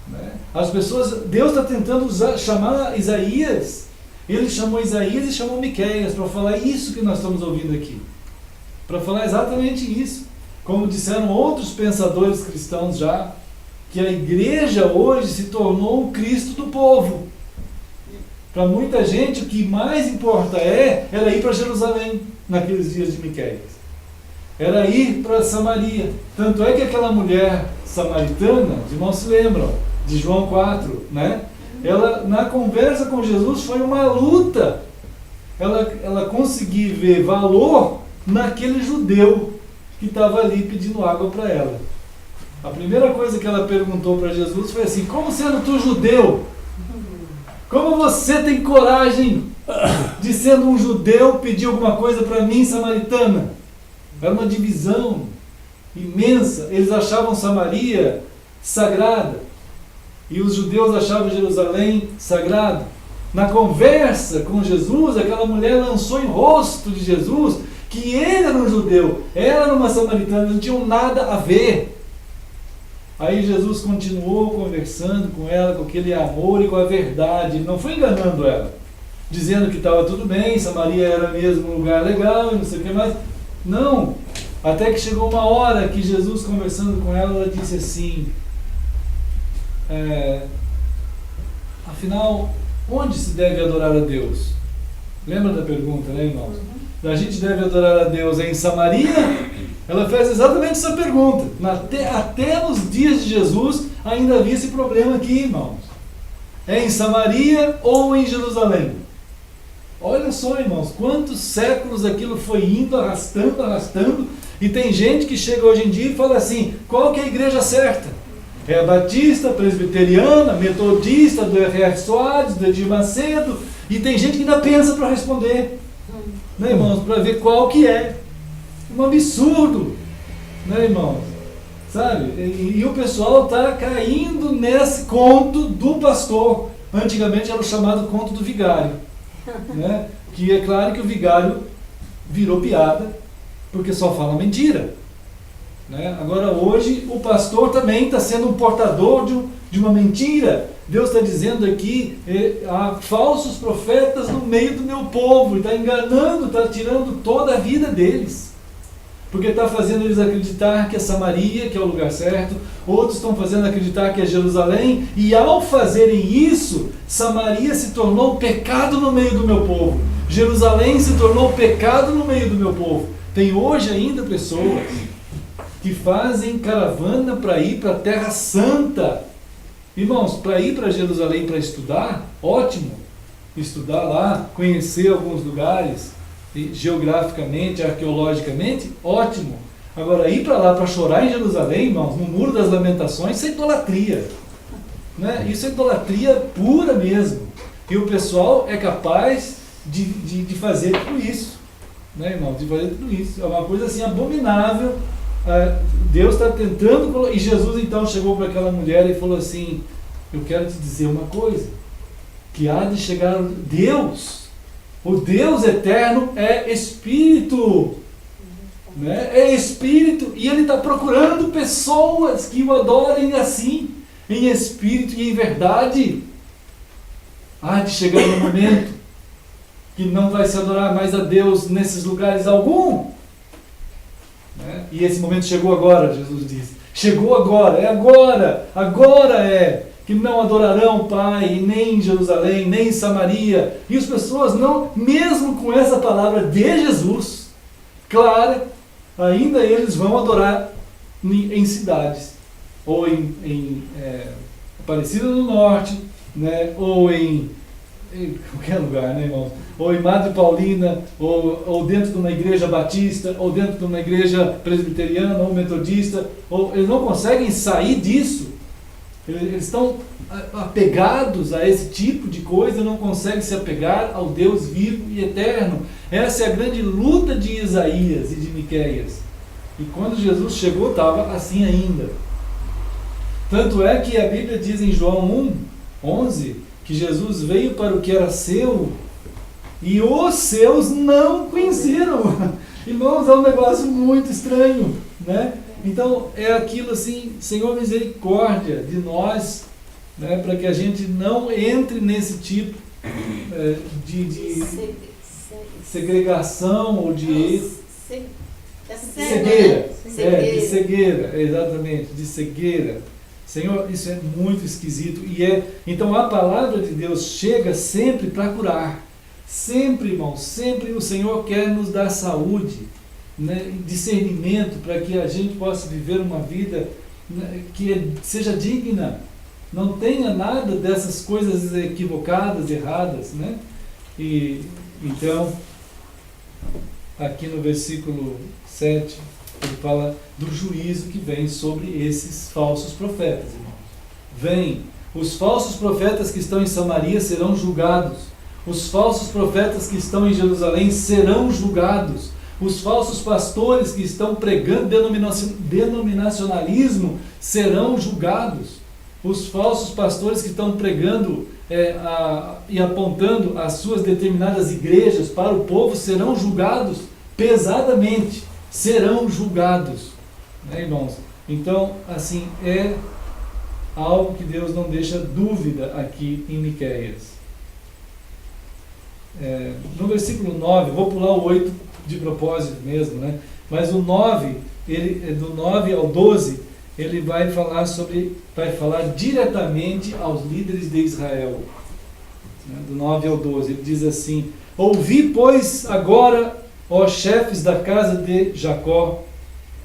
Né? As pessoas, Deus está tentando chamar Isaías. Ele chamou Isaías e chamou Miqueias para falar isso que nós estamos ouvindo aqui. Para falar exatamente isso. Como disseram outros pensadores cristãos já, que a igreja hoje se tornou o Cristo do povo. Para muita gente, o que mais importa era ir para Jerusalém, naqueles dias de Miqueias. Era ir para Samaria. Tanto é que aquela mulher samaritana, os irmãos se lembram, de João 4, né? Ela, na conversa com Jesus, foi uma luta. Ela conseguiu ver valor naquele judeu que estava ali pedindo água para ela. A primeira coisa que ela perguntou para Jesus foi assim: como sendo tu judeu, como você tem coragem de sendo um judeu pedir alguma coisa para mim, samaritana. Era uma divisão imensa. Eles achavam Samaria sagrada e os judeus achavam Jerusalém sagrado. Na conversa com Jesus, aquela mulher lançou em rosto de Jesus que ele era um judeu, ela era uma samaritana, não tinham nada a ver. Aí Jesus continuou conversando com ela, com aquele amor e com a verdade. Ele não foi enganando ela, dizendo que estava tudo bem, Samaria era mesmo um lugar legal e não sei o que mais. Não, até que chegou uma hora que Jesus, conversando com ela, ela disse assim, afinal, onde se deve adorar a Deus? Lembra da pergunta, né, irmãos? A gente deve adorar a Deus em Samaria? Ela fez exatamente essa pergunta. Até nos dias de Jesus ainda havia esse problema aqui, irmãos. É em Samaria ou em Jerusalém? Olha só, irmãos, quantos séculos aquilo foi indo, arrastando, e tem gente que chega hoje em dia e fala assim, qual que é a igreja certa? É a batista, presbiteriana, metodista, do R.R. Soares, do Edir Macedo, e tem gente que ainda pensa para responder, né, irmãos, para ver qual que é. Um absurdo, né, irmãos? Sabe? E o pessoal está caindo nesse conto do pastor. Antigamente era o chamado conto do vigário, né? Que é claro que o vigário virou piada, porque só fala mentira, né? Agora hoje o pastor também está sendo um portador de uma mentira. Deus está dizendo aqui, há falsos profetas no meio do meu povo, está enganando, está tirando toda a vida deles, porque está fazendo eles acreditar que é Samaria, que é o lugar certo, outros estão fazendo acreditar que é Jerusalém, e ao fazerem isso, Samaria se tornou pecado no meio do meu povo, Jerusalém se tornou pecado no meio do meu povo. Tem hoje ainda pessoas que fazem caravana para ir para a Terra Santa. Irmãos, para ir para Jerusalém para estudar, ótimo, estudar lá, conhecer alguns lugares, geograficamente, arqueologicamente, ótimo. Agora, ir para lá para chorar em Jerusalém, irmãos, no Muro das Lamentações, isso é idolatria, né? Isso é idolatria pura mesmo. E o pessoal é capaz de fazer tudo isso, né, irmãos? De fazer tudo isso. É uma coisa assim abominável. Deus está tentando, e Jesus então chegou para aquela mulher e falou assim, eu quero te dizer uma coisa, que há de chegar Deus, o Deus eterno é Espírito, né? É Espírito, e Ele está procurando pessoas que o adorem assim, em Espírito e em verdade. Há de chegar um momento que não vai se adorar mais a Deus nesses lugares algum. E esse momento chegou agora, Jesus disse. Chegou agora, é agora. Agora é que não adorarão o Pai, nem em Jerusalém, nem em Samaria. E as pessoas não, mesmo com essa palavra de Jesus, clara, ainda eles vão adorar em cidades. Ou em Aparecida do Norte, né? Ou em qualquer lugar, né, irmãos? Ou em Madre Paulina, ou dentro de uma igreja batista, ou dentro de uma igreja presbiteriana, ou metodista, eles não conseguem sair disso. Eles estão apegados a esse tipo de coisa, não conseguem se apegar ao Deus vivo e eterno. Essa é a grande luta de Isaías e de Miqueias. E quando Jesus chegou, estava assim ainda. Tanto é que a Bíblia diz em João 1:11, que Jesus veio para o que era seu, e os seus não conheceram. Irmãos, é um negócio muito estranho, né? Então, é aquilo assim, Senhor, misericórdia de nós, né, para que a gente não entre nesse tipo de segregação ou de cegueira. De cegueira, exatamente, de cegueira. Senhor, isso é muito esquisito. Então a palavra de Deus chega sempre para curar. Sempre, irmão, sempre o Senhor quer nos dar saúde, né, discernimento, para que a gente possa viver uma vida, né, que seja digna, não tenha nada dessas coisas equivocadas, erradas, né? E então, aqui no versículo 7, ele fala do juízo que vem sobre esses falsos profetas, irmãos. Vem, os falsos profetas que estão em Samaria serão julgados. Os falsos profetas que estão em Jerusalém serão julgados. Os falsos pastores que estão pregando denominacionalismo serão julgados. Os falsos pastores que estão pregando e apontando as suas determinadas igrejas para o povo serão julgados pesadamente. Serão julgados. Né, irmãos? Então, assim, é algo que Deus não deixa dúvida aqui em Miqueias. No versículo 9, vou pular o 8 de propósito mesmo, né? Mas o 9, do 9 ao 12, ele vai falar diretamente aos líderes de Israel. Né? Do 9 ao 12, ele diz assim: ouvi, pois, agora, ó chefes da casa de Jacó,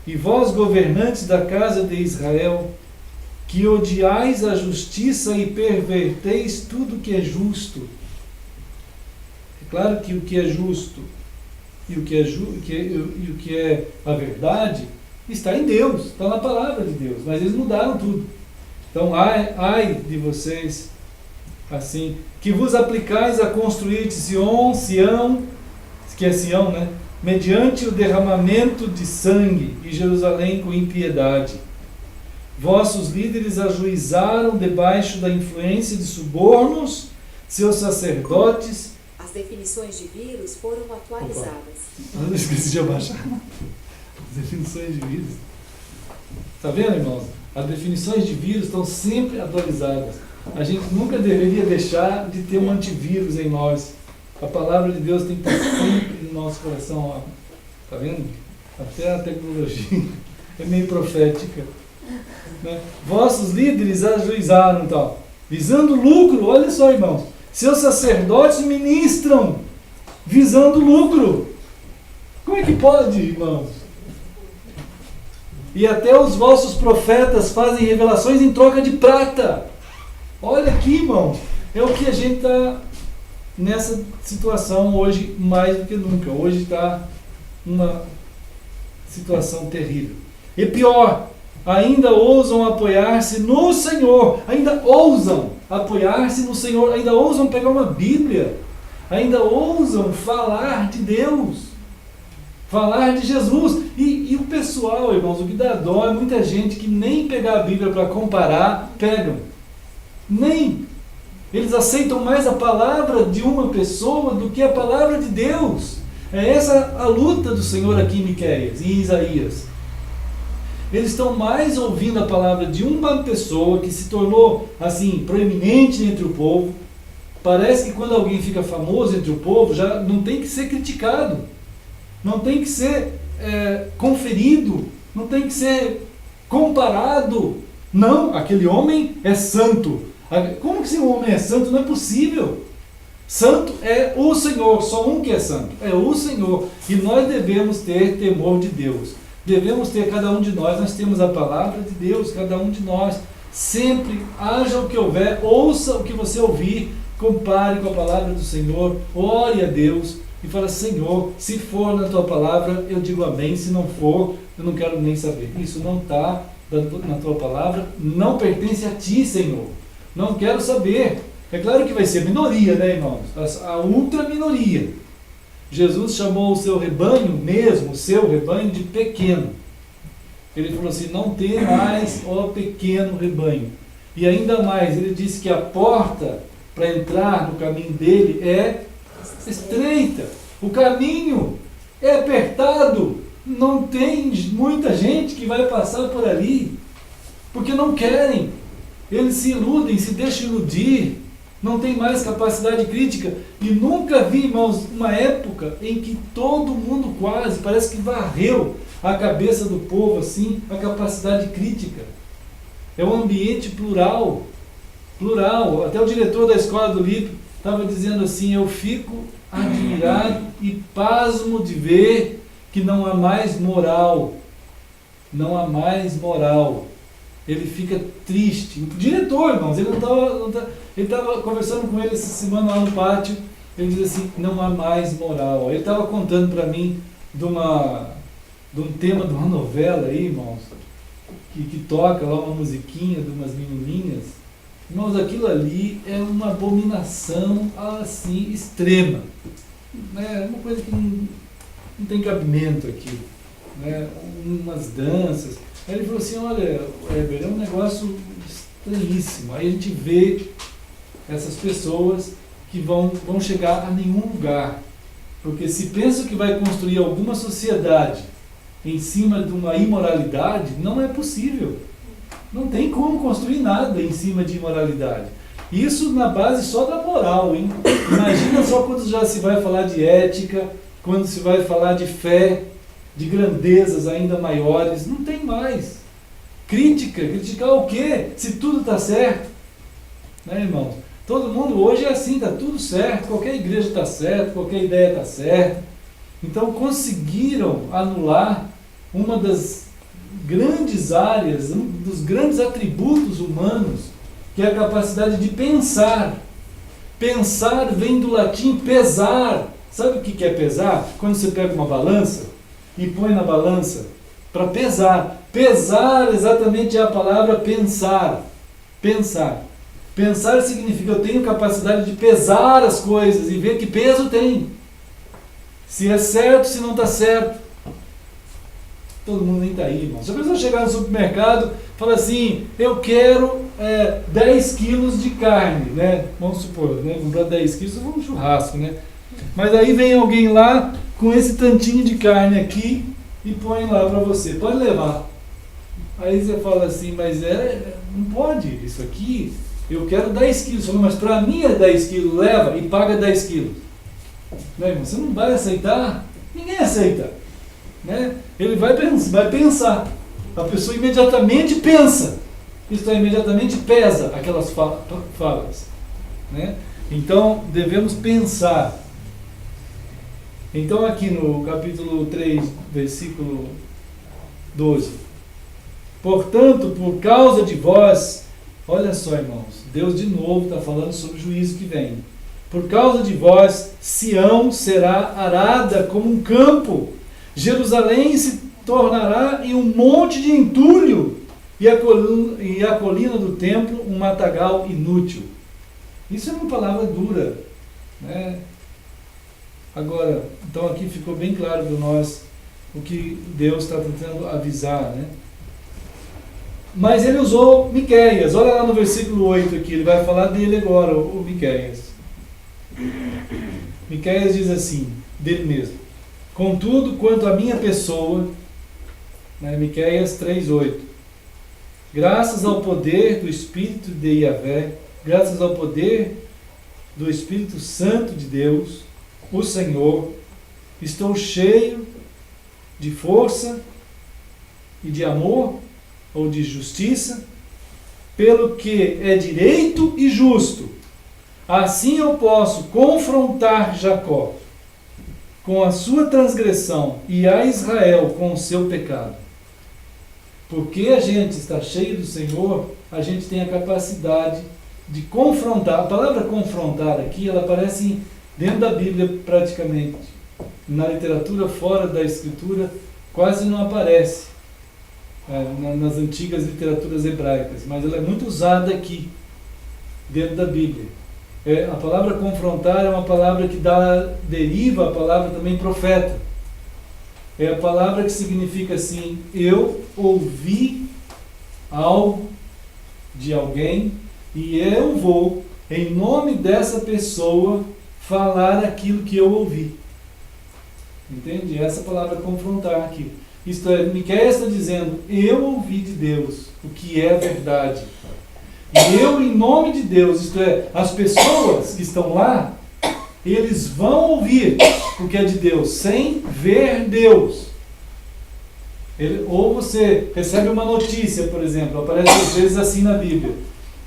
e vós, governantes da casa de Israel, que odiais a justiça e perverteis tudo que é justo. É claro que o que é justo e o que é a verdade está em Deus, está na palavra de Deus, mas eles mudaram tudo. Então, ai de vocês, assim, que vos aplicais a construir Sião, que é Sião, né? Mediante o derramamento de sangue, e Jerusalém com impiedade. Vossos líderes ajuizaram debaixo da influência de subornos, seus sacerdotes. As definições de vírus foram atualizadas. Eu esqueci de abaixar. As definições de vírus. Está vendo, irmãos? As definições de vírus estão sempre atualizadas. A gente nunca deveria deixar de ter um antivírus em nós. A palavra de Deus tem que estar sempre no nosso coração. Está vendo? Até a tecnologia é meio profética. Né? Vossos líderes ajuizaram, tal, visando lucro. Olha só, irmãos. Seus sacerdotes ministram visando lucro. Como é que pode, irmãos? E até os vossos profetas fazem revelações em troca de prata. Olha aqui, irmãos. É o que a gente está nessa situação hoje mais do que nunca. Hoje está uma situação terrível. E pior, ainda ousam apoiar-se no Senhor. Ainda ousam apoiar-se no Senhor. Ainda ousam pegar uma Bíblia. Ainda ousam falar de Deus. Falar de Jesus. E o pessoal, irmãos, o que dá dó é muita gente que nem pegar a Bíblia para comparar, pegam. Nem. Eles aceitam mais a palavra de uma pessoa do que a palavra de Deus. É essa a luta do Senhor aqui em Miqueias e em Isaías. Eles estão mais ouvindo a palavra de uma pessoa que se tornou assim proeminente entre o povo. Parece que quando alguém fica famoso entre o povo, já não tem que ser criticado, não tem que ser conferido, não tem que ser comparado. Não, aquele homem é santo. Como que esse homem é santo? Não é possível. Santo é o Senhor, só um que é santo, é o Senhor. E nós devemos ter temor de Deus. Devemos ter, cada um de nós temos a palavra de Deus, cada um de nós. Sempre, haja o que houver, ouça o que você ouvir, compare com a palavra do Senhor, ore a Deus e fala: Senhor, se for na tua palavra, eu digo amém, se não for, eu não quero nem saber. Isso não está na tua palavra, não pertence a ti, Senhor. Não quero saber. É claro que vai ser minoria, né, irmãos? A ultra minoria. Jesus chamou o seu rebanho mesmo, o seu rebanho, de pequeno. Ele falou assim: não tem mais, ó pequeno rebanho. E ainda mais, ele disse que a porta para entrar no caminho dele é estreita. O caminho é apertado. Não tem muita gente que vai passar por ali, porque não querem. Eles se iludem, se deixam iludir, não tem mais capacidade crítica. E nunca vi, irmãos, uma época em que todo mundo quase, parece que varreu a cabeça do povo assim, a capacidade crítica. É um ambiente plural, plural. Até o diretor da escola do LIP estava dizendo assim: eu fico admirado e pasmo de ver que não há mais moral. Não há mais moral. Ele fica triste. O diretor, irmãos, ele estava conversando com ele essa semana lá no pátio. Ele diz assim: não há mais moral. Ele estava contando para mim de um tema de uma novela aí, irmãos, que toca lá uma musiquinha de umas menininhas. Irmãos, aquilo ali é uma abominação assim extrema. É uma coisa que não tem cabimento aqui. Né? Umas danças. Aí ele falou assim, olha, Weber, é um negócio estranhíssimo. Aí a gente vê essas pessoas que vão chegar a nenhum lugar. Porque se pensam que vai construir alguma sociedade em cima de uma imoralidade, não é possível. Não tem como construir nada em cima de imoralidade. Isso na base só da moral, hein? Imagina só quando já se vai falar de ética, quando se vai falar de fé, de grandezas ainda maiores. Não tem mais. Criticar o quê? Se tudo está certo. Né, irmãos? Todo mundo hoje é assim, está tudo certo, qualquer igreja está certa, qualquer ideia está certa. Então conseguiram anular uma das grandes áreas, um dos grandes atributos humanos, que é a capacidade de pensar. Pensar vem do latim pesar. Sabe o que é pesar? Quando você pega uma balança e põe na balança para pesar. Pesar exatamente é a palavra pensar. Pensar. Pensar significa eu tenho capacidade de pesar as coisas e ver que peso tem. Se é certo, se não está certo. Todo mundo nem está aí, irmão. Se a pessoa chegar no supermercado e falar assim, eu quero 10 quilos de carne, né? Vamos supor, né? Comprar 10 quilos, eu vou um churrasco, né? Mas aí vem alguém lá com esse tantinho de carne aqui e põe lá para você. Pode levar. Aí você fala assim, mas não pode, isso aqui, eu quero 10 quilos. Falo, mas para mim é 10 quilos, leva e paga 10 quilos. Né, irmão? Você não vai aceitar? Ninguém aceita. Né? Ele vai pensar. A pessoa imediatamente pensa. Isso imediatamente pesa aquelas falas. Né? Então, devemos pensar. Então, aqui no capítulo 3, versículo 12. Portanto, por causa de vós, olha só, irmãos, Deus de novo está falando sobre o juízo que vem. Por causa de vós, Sião será arada como um campo, Jerusalém se tornará em um monte de entulho, e a colina do templo um matagal inútil. Isso é uma palavra dura. Né? Agora, então aqui ficou bem claro para nós o que Deus está tentando avisar. Né? Mas ele usou Miqueias. Olha lá no versículo 8 aqui, ele vai falar dele agora, o Miqueias. Miqueias diz assim, dele mesmo: contudo, quanto à minha pessoa, né, Miqueias 3:8, graças ao poder do Espírito de Yahvé, graças ao poder do Espírito Santo de Deus, o Senhor, estou cheio de força e de amor, ou de justiça, pelo que é direito e justo. Assim eu posso confrontar Jacó com a sua transgressão e a Israel com o seu pecado. Porque a gente está cheio do Senhor, a gente tem a capacidade de confrontar. A palavra confrontar aqui, ela aparece dentro da Bíblia praticamente. Na literatura fora da Escritura quase não aparece, nas antigas literaturas hebraicas, mas ela é muito usada aqui, dentro da Bíblia. A palavra confrontar é uma palavra que deriva a palavra também profeta. É a palavra que significa assim, eu ouvi algo de alguém e eu vou, em nome dessa pessoa, falar aquilo que eu ouvi. Entende? Essa palavra confrontar aqui. Isto é, Miqueias está dizendo, eu ouvi de Deus o que é verdade. E eu, em nome de Deus, isto é, as pessoas que estão lá, eles vão ouvir o que é de Deus, sem ver Deus. Ou você recebe uma notícia, por exemplo, aparece às vezes assim na Bíblia.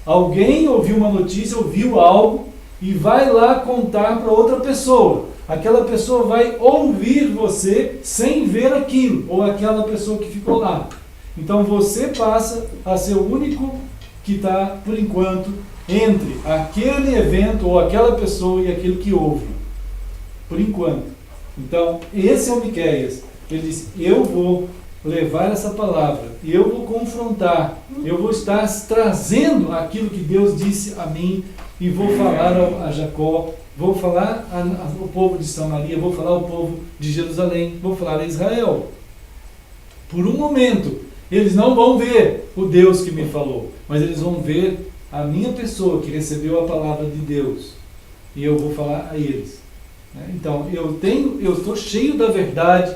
Alguém ouviu uma notícia, ouviu algo, e vai lá contar para outra pessoa. Aquela pessoa vai ouvir você sem ver aquilo, ou aquela pessoa que ficou lá. Então você passa a ser o único que está, por enquanto, entre aquele evento ou aquela pessoa e aquilo que ouve. Por enquanto. Então, esse é o Miqueias. Ele diz, eu vou levar essa palavra, e eu vou confrontar, eu vou estar trazendo aquilo que Deus disse a mim, e vou falar a Jacó, vou falar ao povo de Samaria, vou falar ao povo de Jerusalém, vou falar a Israel. Por um momento, eles não vão ver o Deus que me falou, mas eles vão ver a minha pessoa que recebeu a palavra de Deus, e eu vou falar a eles. Então, eu estou cheio da verdade,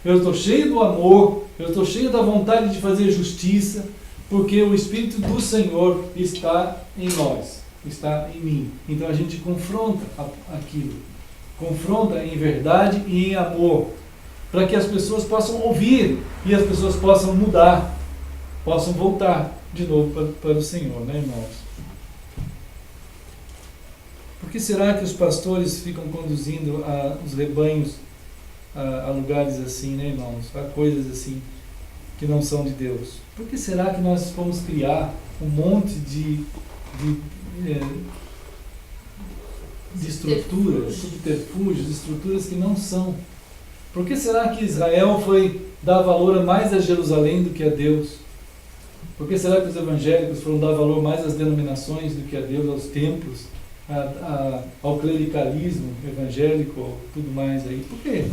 eu estou cheio do amor, eu estou cheio da vontade de fazer justiça, porque o Espírito do Senhor está em nós, está em mim. Então a gente confronta aquilo, confronta em verdade e em amor, para que as pessoas possam ouvir e as pessoas possam mudar, possam voltar de novo para o Senhor, né, irmãos? Por que será que os pastores ficam conduzindo os rebanhos a lugares assim, né, irmãos? A coisas assim que não são de Deus? Por que será que nós vamos criar um monte de estruturas, subterfúgios, estruturas que não são? Por que será que Israel foi dar valor mais a Jerusalém do que a Deus? Por que será que os evangélicos foram dar valor mais às denominações do que a Deus, aos templos, ao clericalismo evangélico, tudo mais aí? Por quê?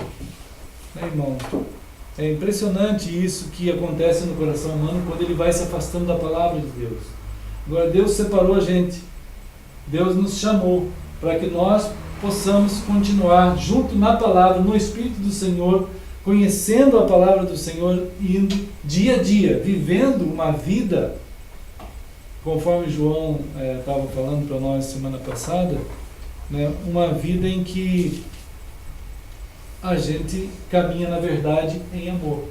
Né, irmão? É impressionante isso que acontece no coração humano quando ele vai se afastando da palavra de Deus. Agora, Deus separou a gente. Deus nos chamou para que nós possamos continuar junto na palavra, no Espírito do Senhor, conhecendo a palavra do Senhor, indo dia a dia, vivendo uma vida, conforme João estava falando para nós semana passada, né, uma vida em que a gente caminha na verdade em amor.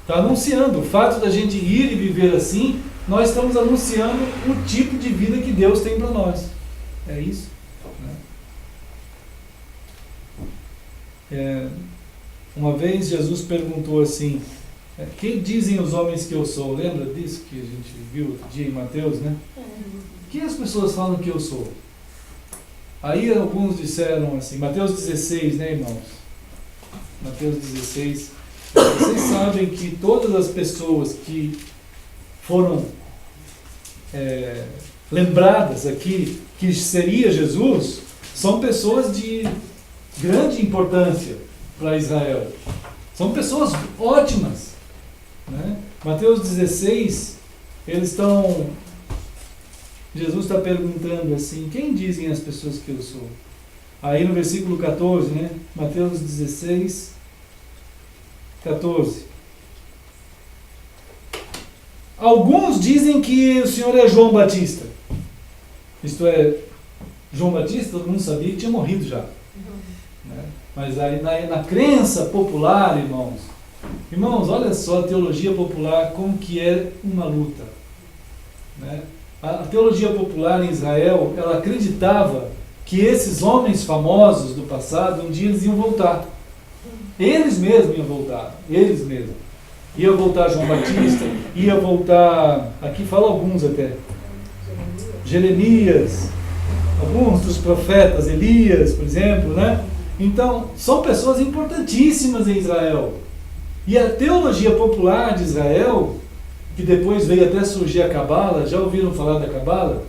Está anunciando, o fato da gente ir e viver assim, nós estamos anunciando o tipo de vida que Deus tem para nós. É isso. Uma vez Jesus perguntou assim: quem dizem os homens que eu sou? Lembra disso que a gente viu outro dia em Mateus, né? Quem as pessoas falam que eu sou? Aí alguns disseram assim, Mateus 16, né, irmãos? Mateus 16. Vocês sabem que todas as pessoas que foram lembradas aqui, que seria Jesus, são pessoas de grande importância para Israel. São pessoas ótimas, né? Mateus 16, Jesus está perguntando assim: quem dizem as pessoas que eu sou? Aí no versículo 14, né? Mateus 16, 14. Alguns dizem que o Senhor é João Batista. Isto é, João Batista, todo mundo sabia que tinha morrido já. Né? Mas aí na crença popular, irmãos, olha só a teologia popular, como que é uma luta. Né? A teologia popular em Israel, ela acreditava que esses homens famosos do passado, um dia eles iam voltar. Eles mesmos iam voltar, eles mesmos. Ia voltar João Batista, ia voltar, aqui fala alguns até, Jeremias, alguns dos profetas, Elias, por exemplo, né? Então, são pessoas importantíssimas em Israel. E a teologia popular de Israel, que depois veio até surgir a Cabala, já ouviram falar da Cabala?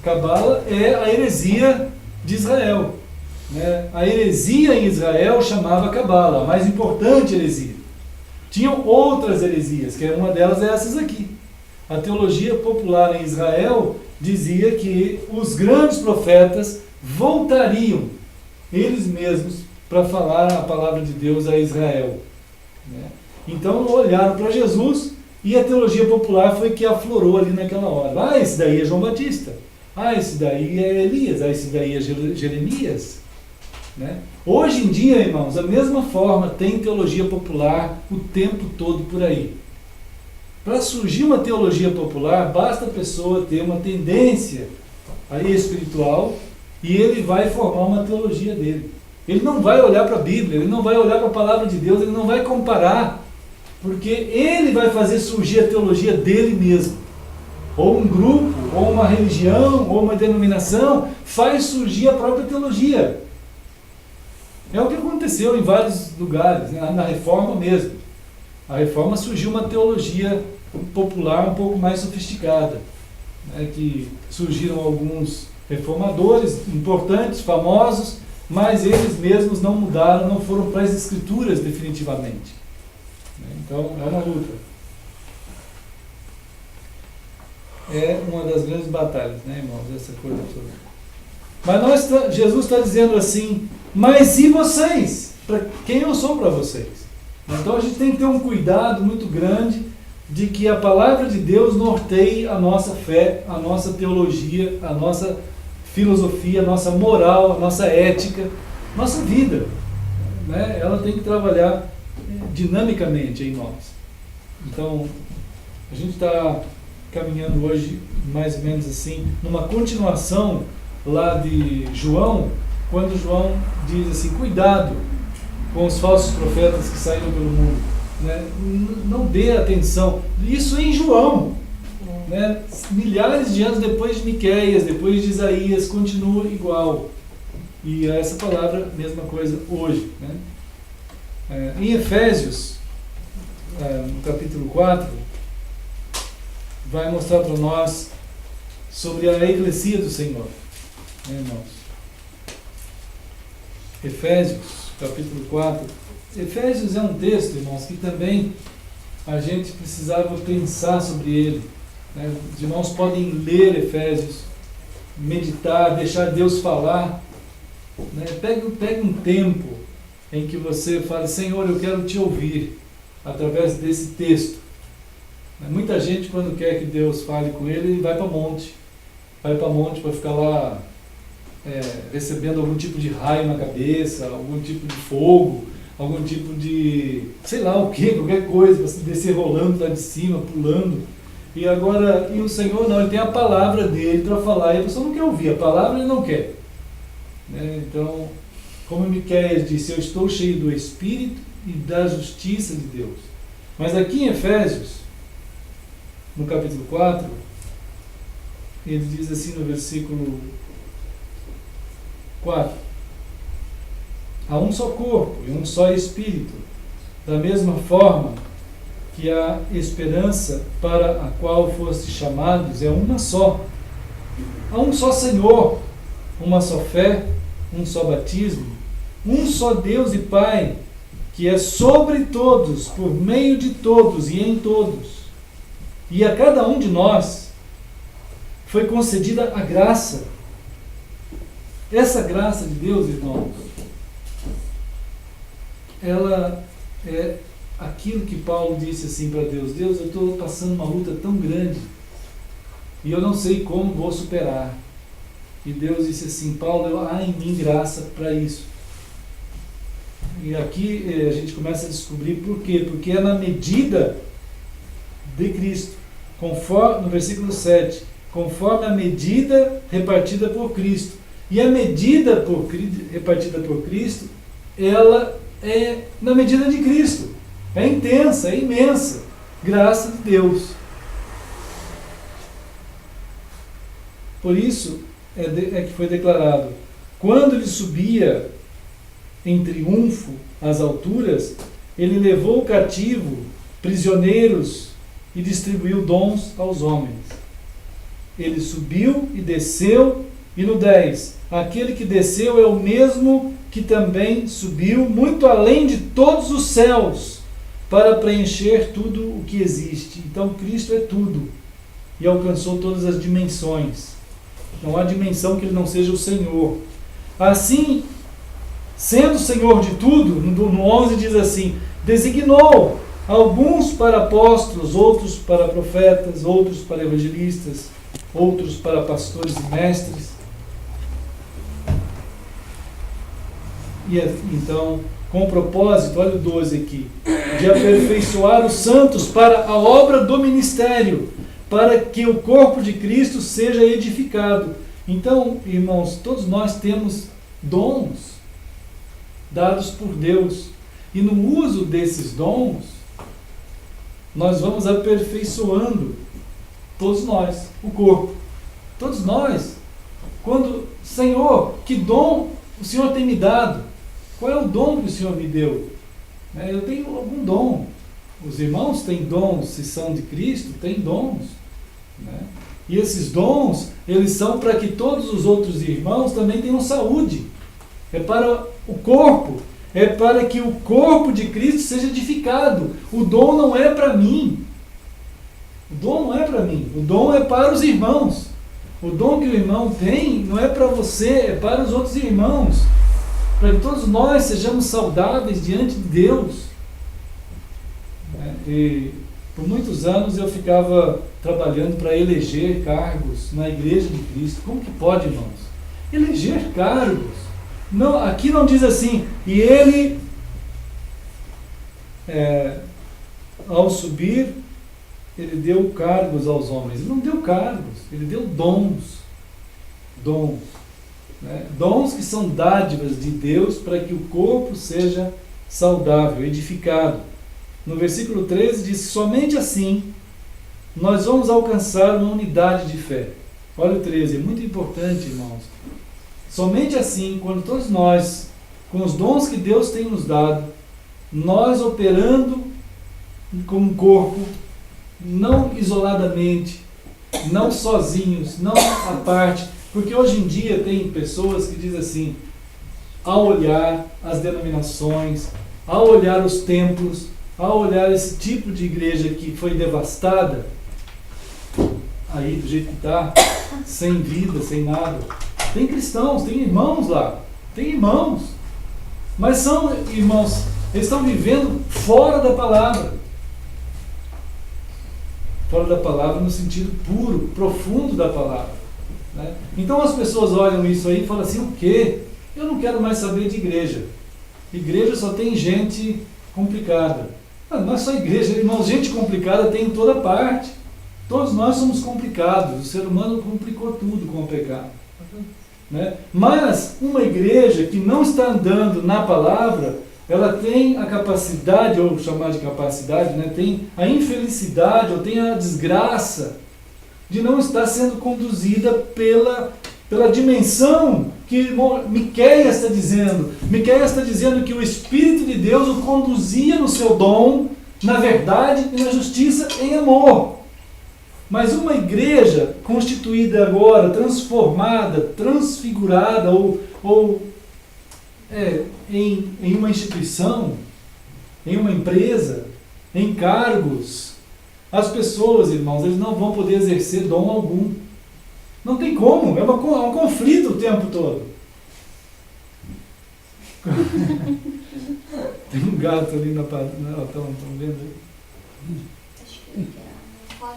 Cabala é a heresia de Israel. Né? A heresia em Israel chamava Cabala, a mais importante heresia. Tinham outras heresias, que uma delas é essas aqui. A teologia popular em Israel dizia que os grandes profetas voltariam, eles mesmos, para falar a palavra de Deus a Israel. Né? Então olharam para Jesus e a teologia popular foi que aflorou ali naquela hora. Ah, esse daí é João Batista. Ah, esse daí é Elias. Ah, esse daí é Jeremias. Né? Hoje em dia, irmãos, da mesma forma tem teologia popular o tempo todo por aí. Para surgir uma teologia popular, basta a pessoa ter uma tendência aí espiritual e ele vai formar uma teologia dele. Ele não vai olhar para a Bíblia, ele não vai olhar para a palavra de Deus, ele não vai comparar, porque ele vai fazer surgir a teologia dele mesmo. Ou um grupo, ou uma religião, ou uma denominação faz surgir a própria teologia. É o que acontece. aconteceu em vários lugares, né? Na Reforma mesmo. A Reforma surgiu uma teologia popular um pouco mais sofisticada, né? Que surgiram alguns reformadores importantes, famosos, mas eles mesmos não mudaram, não foram para as Escrituras definitivamente. Então, é uma luta. É uma das grandes batalhas, né, irmãos? Essa coisa toda. Mas Jesus está dizendo assim, mas e vocês? Para quem eu sou para vocês? Então a gente tem que ter um cuidado muito grande de que a palavra de Deus norteie a nossa fé, a nossa teologia, a nossa filosofia, a nossa moral, a nossa ética, nossa vida, né? Ela tem que trabalhar dinamicamente em nós. Então, a gente está caminhando hoje, mais ou menos assim, numa continuação lá de João, quando João diz assim, cuidado com os falsos profetas que saíram pelo mundo, né? Não dê atenção, isso em João, né? Milhares de anos depois de Miqueias, depois de Isaías, continua igual, e essa palavra, mesma coisa hoje, né? Em Efésios, no capítulo 4, vai mostrar para nós sobre a eclesia do Senhor, né, irmãos? Efésios, capítulo 4. Efésios é um texto, irmãos, que também a gente precisava pensar sobre ele, né? Os irmãos podem ler Efésios, meditar, deixar Deus falar, né? Pegue um tempo em que você fale, Senhor, eu quero te ouvir através desse texto. Muita gente, quando quer que Deus fale com ele, vai para monte. Vai para monte para ficar lá recebendo algum tipo de raio na cabeça, algum tipo de fogo, algum tipo de, sei lá o que, qualquer coisa, para se descer rolando lá de cima, pulando. E o Senhor não, ele tem a palavra dele para falar, e a pessoa não quer ouvir, a palavra ele não quer. Né? Então, como Miqueias disse, eu estou cheio do Espírito e da justiça de Deus. Mas aqui em Efésios, no capítulo 4, ele diz assim no versículo 4: há um só corpo e um só Espírito, da mesma forma que a esperança para a qual fostes chamados é uma só. Há um só Senhor, uma só fé, um só batismo, um só Deus e Pai, que é sobre todos, por meio de todos e em todos. E a cada um de nós foi concedida a graça. Essa graça de Deus, irmãos, ela é aquilo que Paulo disse assim para Deus: Deus, eu estou passando uma luta tão grande e eu não sei como vou superar. E Deus disse assim: Paulo, há em mim graça para isso. E aqui a gente começa a descobrir por quê. Porque é na medida de Cristo, conforme, no versículo 7, conforme a medida repartida por Cristo. E a medida repartida por Cristo, ela é na medida de Cristo. É intensa, é imensa. Graça de Deus. Por isso é que foi declarado: quando ele subia em triunfo às alturas, ele levou cativo prisioneiros e distribuiu dons aos homens. Ele subiu e desceu, e no 10, aquele que desceu é o mesmo que também subiu muito além de todos os céus, para preencher tudo o que existe. Então Cristo é tudo, e alcançou todas as dimensões. Não há dimensão que ele não seja o Senhor. Assim, sendo Senhor de tudo, no 11 diz assim: designou alguns para apóstolos, outros para profetas, outros para evangelistas, outros para pastores e mestres. E então, com o propósito, olha o 12 aqui, de aperfeiçoar os santos para a obra do ministério, para que o corpo de Cristo seja edificado. Então, irmãos, todos nós temos dons dados por Deus, e no uso desses dons nós vamos aperfeiçoando todos nós, o corpo. Todos nós, quando, Senhor, que dom o Senhor tem me dado? Qual é o dom que o Senhor me deu? Eu tenho algum dom. Os irmãos têm dons, se são de Cristo, têm dons. Né? E esses dons, eles são para que todos os outros irmãos também tenham saúde. É para o corpo. É para que o corpo de Cristo seja edificado. O dom não é para mim. O dom não é para mim. O dom é para os irmãos. O dom que o irmão tem não é para você, é para os outros irmãos. Para que todos nós sejamos saudáveis diante de Deus. E por muitos anos eu ficava trabalhando para eleger cargos na Igreja de Cristo. Como que pode, irmãos? Eleger cargos. Não, aqui não diz assim, e ele, ao subir, ele deu cargos aos homens. Ele não deu cargos, ele deu dons. Dons. Né? Dons que são dádivas de Deus para que o corpo seja saudável, edificado. No versículo 13 diz, somente assim nós vamos alcançar uma unidade de fé. Olha o 13, é muito importante, irmãos. Somente assim, quando todos nós, com os dons que Deus tem nos dado, nós operando como corpo, não isoladamente, não sozinhos, não à parte, porque hoje em dia tem pessoas que dizem assim, ao olhar as denominações, ao olhar os templos, ao olhar esse tipo de igreja que foi devastada, aí do jeito que está, sem vida, sem nada, tem cristãos, tem irmãos lá, tem irmãos, mas são irmãos, eles estão vivendo fora da palavra no sentido puro, profundo da palavra, né? Então as pessoas olham isso aí e falam assim, o quê? Eu não quero mais saber de igreja. Igreja só tem gente complicada. Não é só igreja, irmãos, gente complicada tem em toda parte. Todos nós somos complicados, o ser humano complicou tudo com o pecado. Né? Mas uma igreja que não está andando na palavra, ela tem a capacidade, ou chamar de capacidade, né? Tem a infelicidade, ou tem a desgraça de não estar sendo conduzida pela dimensão que Miqueias está dizendo. Miqueias está dizendo que o Espírito de Deus o conduzia no seu dom, na verdade e na justiça em amor. Mas uma igreja constituída agora, transformada, transfigurada, em uma instituição, em uma empresa, em cargos, as pessoas, irmãos, eles não vão poder exercer dom algum. Não tem como, é um conflito o tempo todo. Tem um gato ali na parede, estão vendo aí?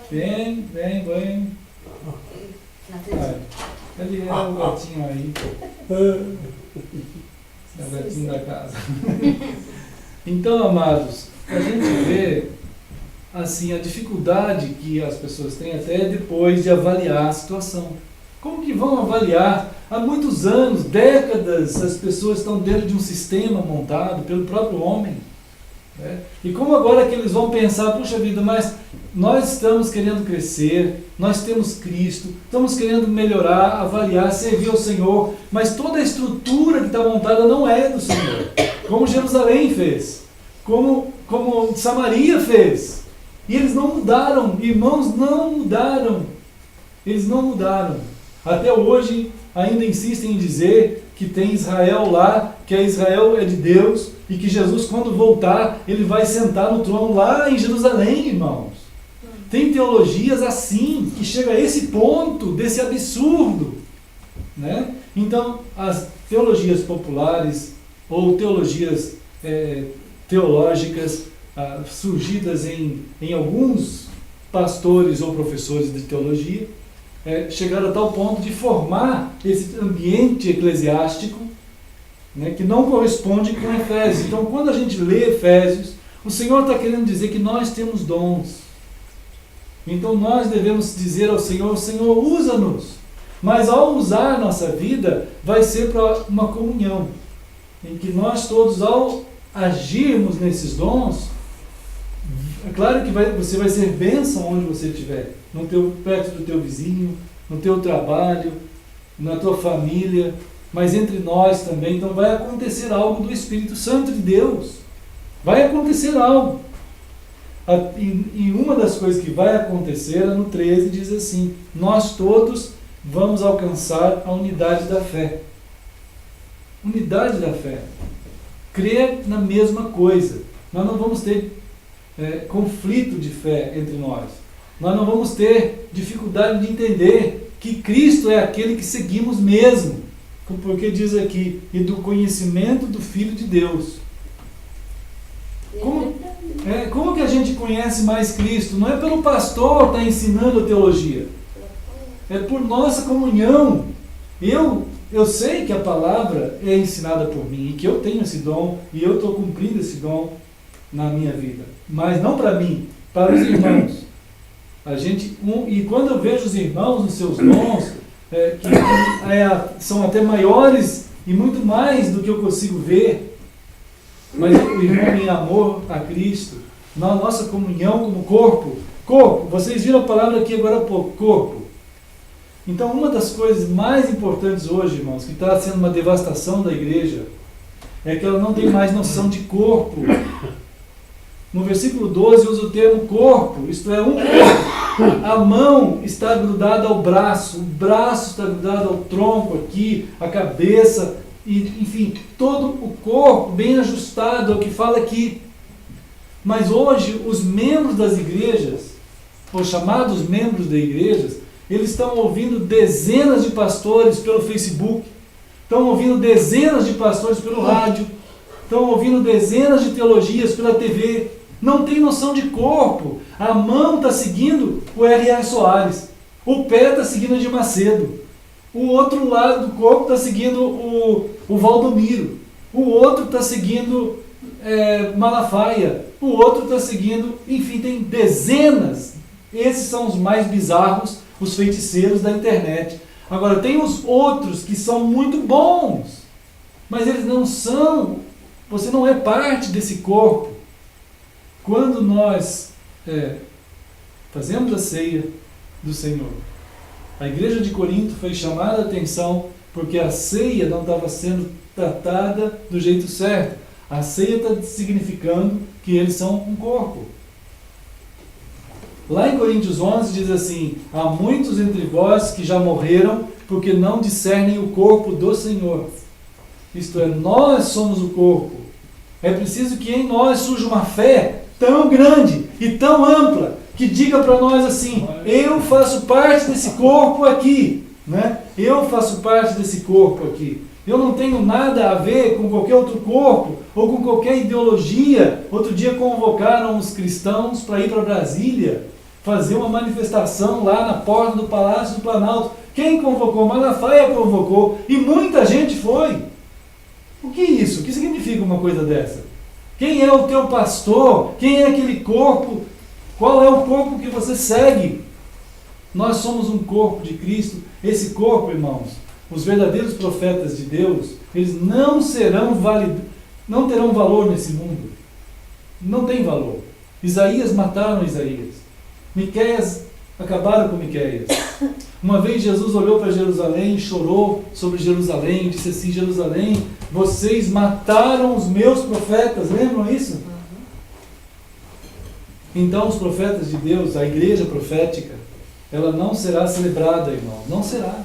Vem. Ele é o gatinho aí. É o gatinho da casa. Então, amados, a gente vê assim, a dificuldade que as pessoas têm até depois de avaliar a situação. Como que vão avaliar? Há muitos anos, décadas, as pessoas estão dentro de um sistema montado pelo próprio homem. Né? E como agora que eles vão pensar, puxa vida, mas nós estamos querendo crescer, nós temos Cristo, estamos querendo melhorar, avaliar, servir ao Senhor, mas toda a estrutura que está montada não é do Senhor. Como Jerusalém fez, como Samaria fez. E eles não mudaram, irmãos, não mudaram. Eles não mudaram. Até hoje ainda insistem em dizer que tem Israel lá, que Israel é de Deus e que Jesus, quando voltar, ele vai sentar no trono lá em Jerusalém, irmãos. Tem teologias assim, que chega a esse ponto, desse absurdo. Né? Então, as teologias populares ou teologias teológicas surgidas em alguns pastores ou professores de teologia, chegaram a tal ponto de formar esse ambiente eclesiástico, né, que não corresponde com Efésios. Então, quando a gente lê Efésios, o Senhor está querendo dizer que nós temos dons. Então, nós devemos dizer ao Senhor, Senhor, usa-nos. Mas ao usar a nossa vida, vai ser para uma comunhão, em que nós todos, ao agirmos nesses dons, é claro que você vai ser bênção onde você estiver, perto do teu vizinho, no teu trabalho, na tua família, mas entre nós também. Então vai acontecer algo do Espírito Santo de Deus. Vai acontecer algo. E uma das coisas que vai acontecer, no 13, diz assim: nós todos vamos alcançar a unidade da fé. Unidade da fé. Crer na mesma coisa. Nós não vamos ter conflito de fé entre nós. Nós não vamos ter dificuldade de entender que Cristo é aquele que seguimos mesmo. Porque diz aqui, e do conhecimento do Filho de Deus. Como que a gente conhece mais Cristo? Não é pelo pastor estar ensinando a teologia. É por nossa comunhão. Eu sei que a palavra é ensinada por mim, e que eu tenho esse dom, e eu estou cumprindo esse dom na minha vida. Mas não para mim, para os irmãos. E quando eu vejo os irmãos nos seus dons, que são até maiores e muito mais do que eu consigo ver, mas o irmão em amor a Cristo, na nossa comunhão como corpo, vocês viram a palavra aqui agora há pouco, corpo. Então uma das coisas mais importantes hoje, irmãos, que está sendo uma devastação da igreja, é que ela não tem mais noção de corpo. No versículo 12 usa o termo corpo, isto é, um corpo. A mão está grudada ao braço, o braço está grudado ao tronco aqui, a cabeça, e, enfim, todo o corpo bem ajustado, é o que fala aqui. Mas hoje os membros das igrejas, ou chamados membros de igrejas, eles estão ouvindo dezenas de pastores pelo Facebook, estão ouvindo dezenas de pastores pelo rádio, estão ouvindo dezenas de teologias pela TV, não tem noção de corpo. A mão está seguindo o R.R. Soares, o pé está seguindo o de Macedo, o outro lado do corpo está seguindo o Valdomiro, o outro está seguindo Malafaia, o outro está seguindo, enfim, tem dezenas. Esses são os mais bizarros, os feiticeiros da internet. Agora, tem os outros que são muito bons, mas eles não são, você não é parte desse corpo. Quando nós fazemos a ceia do Senhor, a igreja de Corinto foi chamada a atenção porque a ceia não estava sendo tratada do jeito certo. A ceia está significando que eles são um corpo. Lá em Coríntios 11 diz assim: há muitos entre vós que já morreram porque não discernem o corpo do Senhor. Isto é, nós somos o corpo. É preciso que em nós surja uma fé tão grande e tão ampla que diga para nós assim: eu faço parte desse corpo aqui, né? Eu faço parte desse corpo aqui. Eu não tenho nada a ver com qualquer outro corpo ou com qualquer ideologia. Outro dia convocaram os cristãos para ir para Brasília fazer uma manifestação lá na porta do Palácio do Planalto. Quem convocou? Malafaia convocou, e muita gente foi. O que é isso? O que significa uma coisa dessa? Quem é o teu pastor? Quem é aquele corpo? Qual é o corpo que você segue? Nós somos um corpo de Cristo. Esse corpo, irmãos, os verdadeiros profetas de Deus, eles não terão valor nesse mundo. Não tem valor. Isaías mataram Isaías. Miqueias acabaram com Miqueias. Uma vez Jesus olhou para Jerusalém, chorou sobre Jerusalém, disse assim: Jerusalém, vocês mataram os meus profetas. Lembram isso? Então os profetas de Deus, a igreja profética, ela não será celebrada, irmão. Não será.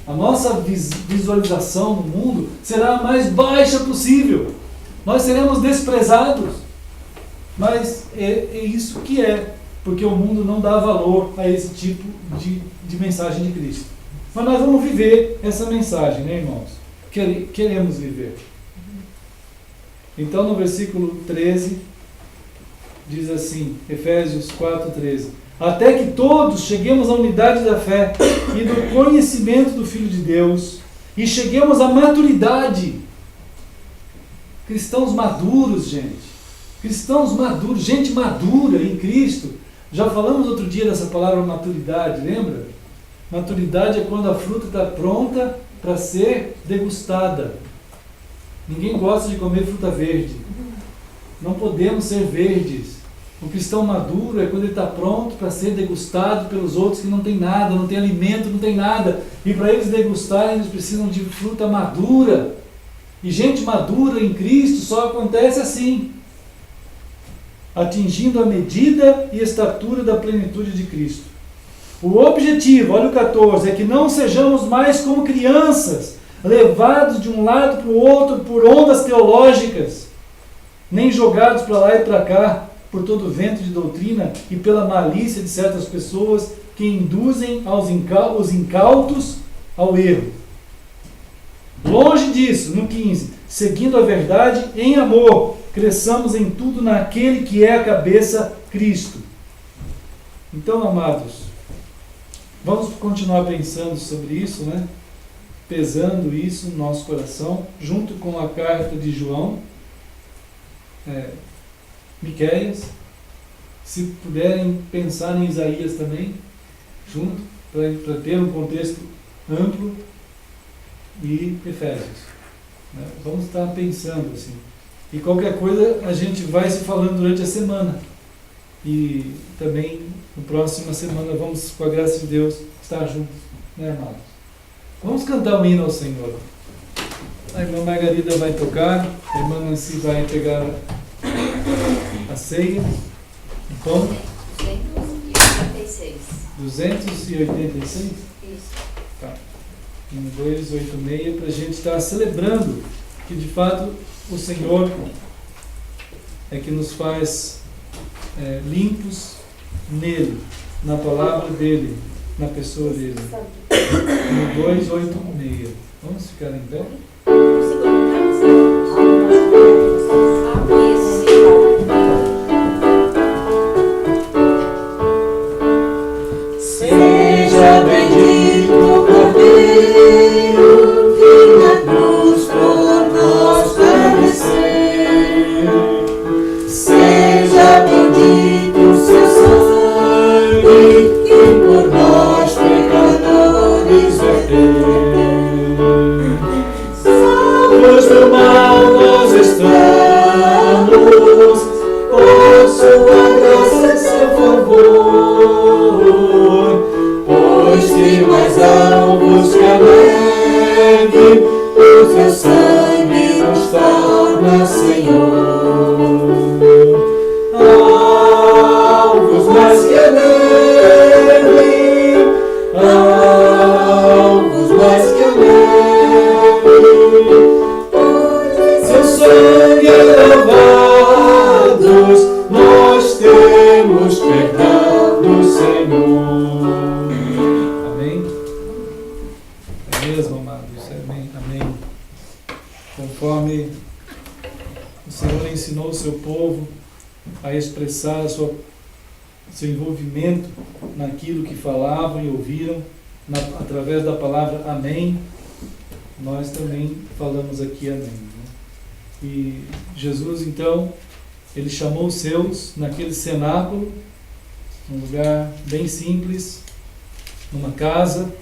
A nossa visualização no mundo será a mais baixa possível. Nós seremos desprezados. Mas é isso que é. Porque o mundo não dá valor a esse tipo de mensagem de Cristo. Mas nós vamos viver essa mensagem, né, irmãos? Queremos viver. Então, no versículo 13, diz assim, Efésios 4:13: até que todos cheguemos à unidade da fé e do conhecimento do Filho de Deus, e cheguemos à maturidade. Cristãos maduros, gente. Cristãos maduros, gente madura em Cristo. Já falamos outro dia dessa palavra maturidade, lembra? Maturidade é quando a fruta está pronta para ser degustada. Ninguém gosta de comer fruta verde. Não podemos ser verdes. O cristão maduro é quando ele está pronto para ser degustado pelos outros que não tem nada, não tem alimento, não tem nada. E para eles degustarem, eles precisam de fruta madura. E gente madura em Cristo só acontece assim, atingindo a medida e estatura da plenitude de Cristo. O objetivo, olha o 14, é que não sejamos mais como crianças, levados de um lado para o outro por ondas teológicas, nem jogados para lá e para cá por todo vento de doutrina e pela malícia de certas pessoas que induzem os incautos ao erro. Longe disso, no 15, seguindo a verdade em amor, cresçamos em tudo naquele que é a cabeça, Cristo. Então, amados, vamos continuar pensando sobre isso, né? Pesando isso no nosso coração, junto com a carta de João, Miqueias, se puderem pensar em Isaías também, junto, para ter um contexto amplo, e Efésios. Vamos estar pensando assim. E qualquer coisa a gente vai se falando durante a semana. E também, na próxima semana, vamos, com a graça de Deus, estar juntos, né, amados? Vamos cantar um hino ao Senhor. A irmã Margarida vai tocar, a irmã Nancy vai pegar a ceia, o pão. 286. 286? Isso. Tá. 1286, para a gente estar celebrando que de fato o Senhor é que nos faz limpos nele, na palavra dele, na pessoa dele. 1286. Vamos ficar em pé? Seja bendito o Cordeiro que na cruz por nós padeceu. Seja bendito o seu sangue que por nós pecadores verteu. Salvos do mal nós estamos, por sua graça e seu favor. Pois que mais alvos que a neve, o teu sangue nos torna, Senhor. Alvos mais que a neve, alvos mais que a neve, seu sangue lavados, nós temos perdão do Senhor. Amém? É mesmo, amados? Amém? Amém. Conforme o Senhor ensinou o seu povo a expressar seu envolvimento naquilo que falavam e ouviram, através da palavra amém, nós também falamos aqui amém. Né? E Jesus, então, ele chamou os seus naquele cenáculo, num lugar bem simples, numa casa,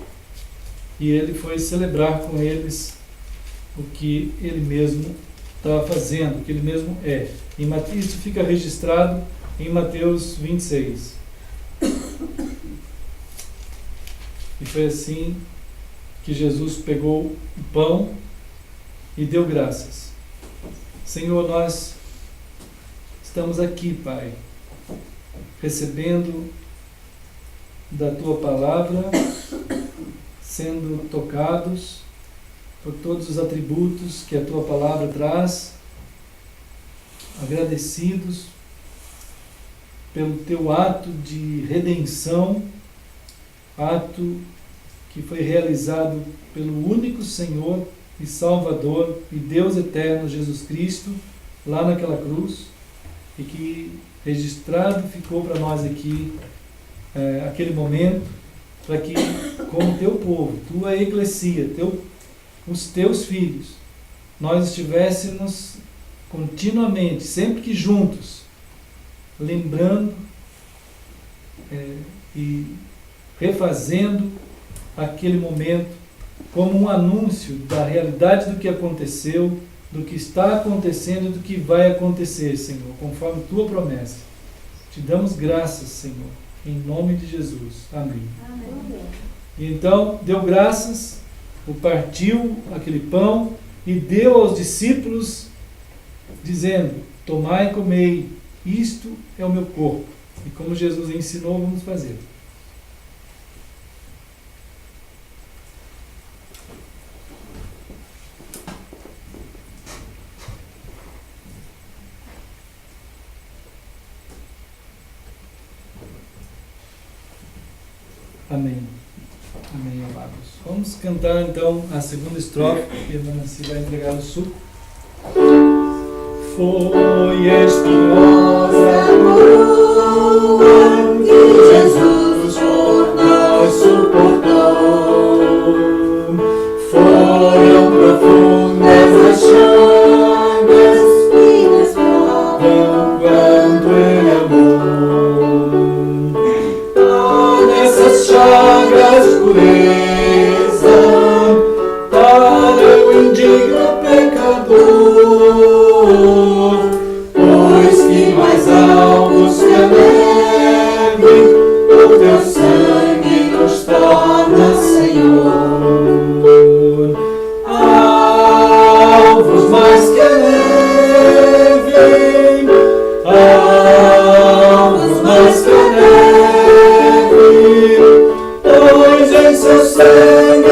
e ele foi celebrar com eles o que ele mesmo estava fazendo, o que ele mesmo é. Isso fica registrado em Mateus 26. E foi assim que Jesus pegou o pão e deu graças. Senhor, nós estamos aqui, Pai, recebendo da Tua palavra, sendo tocados por todos os atributos que a Tua palavra traz, agradecidos pelo Teu ato de redenção, ato que foi realizado pelo único Senhor e Salvador e Deus eterno, Jesus Cristo, lá naquela cruz, e que registrado ficou para nós aqui aquele momento, para que, como teu povo, tua eclesia, os teus filhos, nós estivéssemos continuamente, sempre que juntos, lembrando e refazendo aquele momento como um anúncio da realidade do que aconteceu, do que está acontecendo e do que vai acontecer, Senhor, conforme tua promessa. Te damos graças, Senhor, em nome de Jesus. Amém. Amém. E então deu graças, partiu aquele pão e deu aos discípulos, dizendo: tomai e comei, isto é o meu corpo. E como Jesus ensinou, vamos fazer. Amém. Amém, amados. Vamos cantar então a segunda estrofe e a irmã Nancy vai entregar o suco. Foi espinhosa a coroa que Jesus por nós suportou. Foram profundas as chagas e nas provam quanto Ele amou. Nessas chagas de pureza para o indigno pecador, pois que mais alvos que a neve, o teu sangue nos torna, Senhor. Alvos mais que a neve, alvos mais que a neve, pois em seu sangue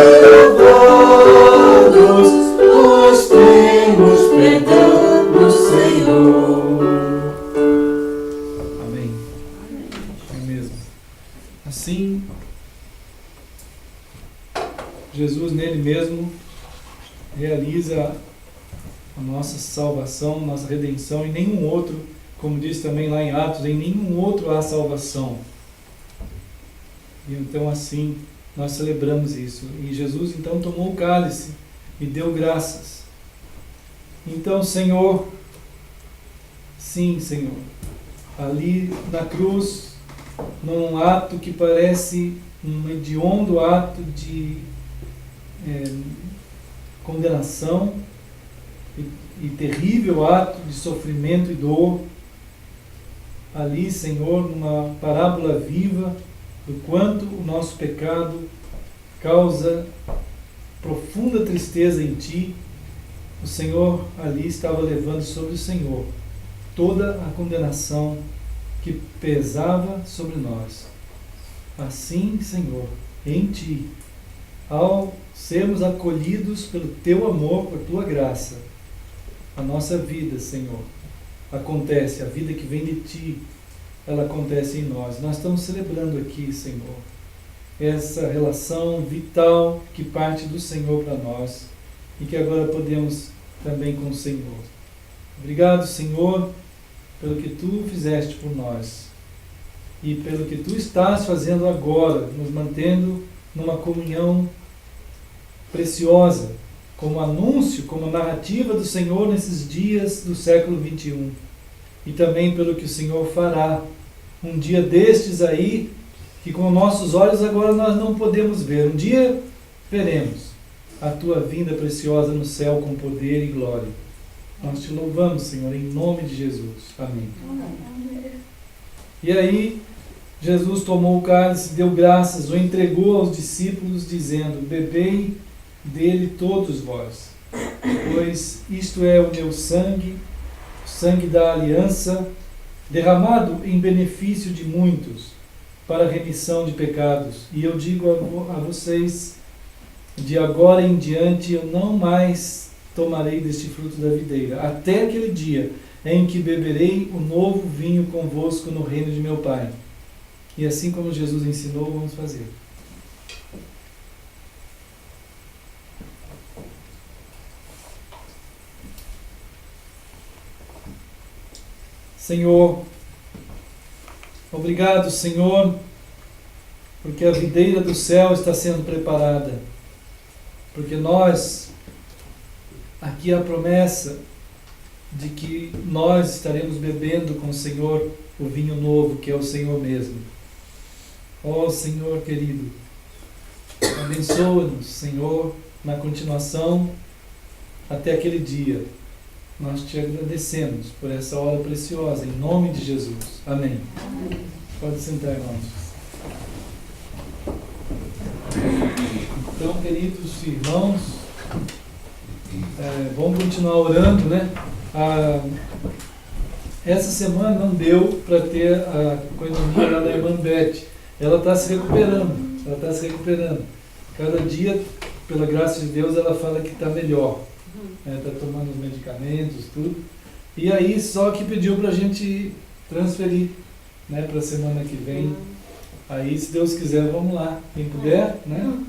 lavados nós temos perdão no Senhor. Amém. É mesmo. Assim, Jesus nele mesmo realiza a nossa salvação, nossa redenção, e nenhum outro, como diz também lá em Atos, em nenhum outro há salvação. E então assim nós celebramos isso. E Jesus então tomou o cálice e deu graças. Então, Senhor, sim, Senhor, ali na cruz, num ato que parece um hediondo ato de condenação e terrível ato de sofrimento e dor, ali, Senhor, numa parábola viva do quanto o nosso pecado causa profunda tristeza em Ti, o Senhor ali estava levando sobre o Senhor toda a condenação que pesava sobre nós. Assim, Senhor, em Ti, ao sermos acolhidos pelo Teu amor, por Tua graça, a nossa vida, Senhor, acontece, a vida que vem de Ti, ela acontece em nós. Nós estamos celebrando aqui, Senhor, essa relação vital que parte do Senhor para nós e que agora podemos também com o Senhor. Obrigado, Senhor, pelo que Tu fizeste por nós e pelo que Tu estás fazendo agora, nos mantendo numa comunhão preciosa, como anúncio, como narrativa do Senhor nesses dias do século 21. E também pelo que o Senhor fará um dia destes aí, que com nossos olhos agora nós não podemos ver. Um dia veremos a Tua vinda preciosa no céu com poder e glória. Nós Te louvamos, Senhor, em nome de Jesus. Amém. E aí, Jesus tomou o cálice, deu graças, o entregou aos discípulos, dizendo: bebei dele todos vós, pois isto é o meu sangue, o sangue da aliança, derramado em benefício de muitos, para a remissão de pecados. E eu digo a vocês, de agora em diante eu não mais tomarei deste fruto da videira, até aquele dia em que beberei o novo vinho convosco no reino de meu Pai. E assim como Jesus ensinou, vamos fazer. Senhor, obrigado, Senhor, porque a videira do céu está sendo preparada, porque nós, aqui há a promessa de que nós estaremos bebendo com o Senhor o vinho novo, que é o Senhor mesmo. Ó Senhor querido, abençoa-nos, Senhor, na continuação, até aquele dia nós te agradecemos por essa hora preciosa, em nome de Jesus. Amém. Pode sentar, irmãos. Então, queridos irmãos, vamos continuar orando, né? Essa semana não deu para ter a coinonia lá da irmã Beth. Ela está se recuperando. Cada dia, pela graça de Deus, ela fala que está melhor. Está tomando os medicamentos, tudo. E aí, só que pediu para a gente transferir, né, para a semana que vem. Aí, se Deus quiser, vamos lá. Quem puder, né?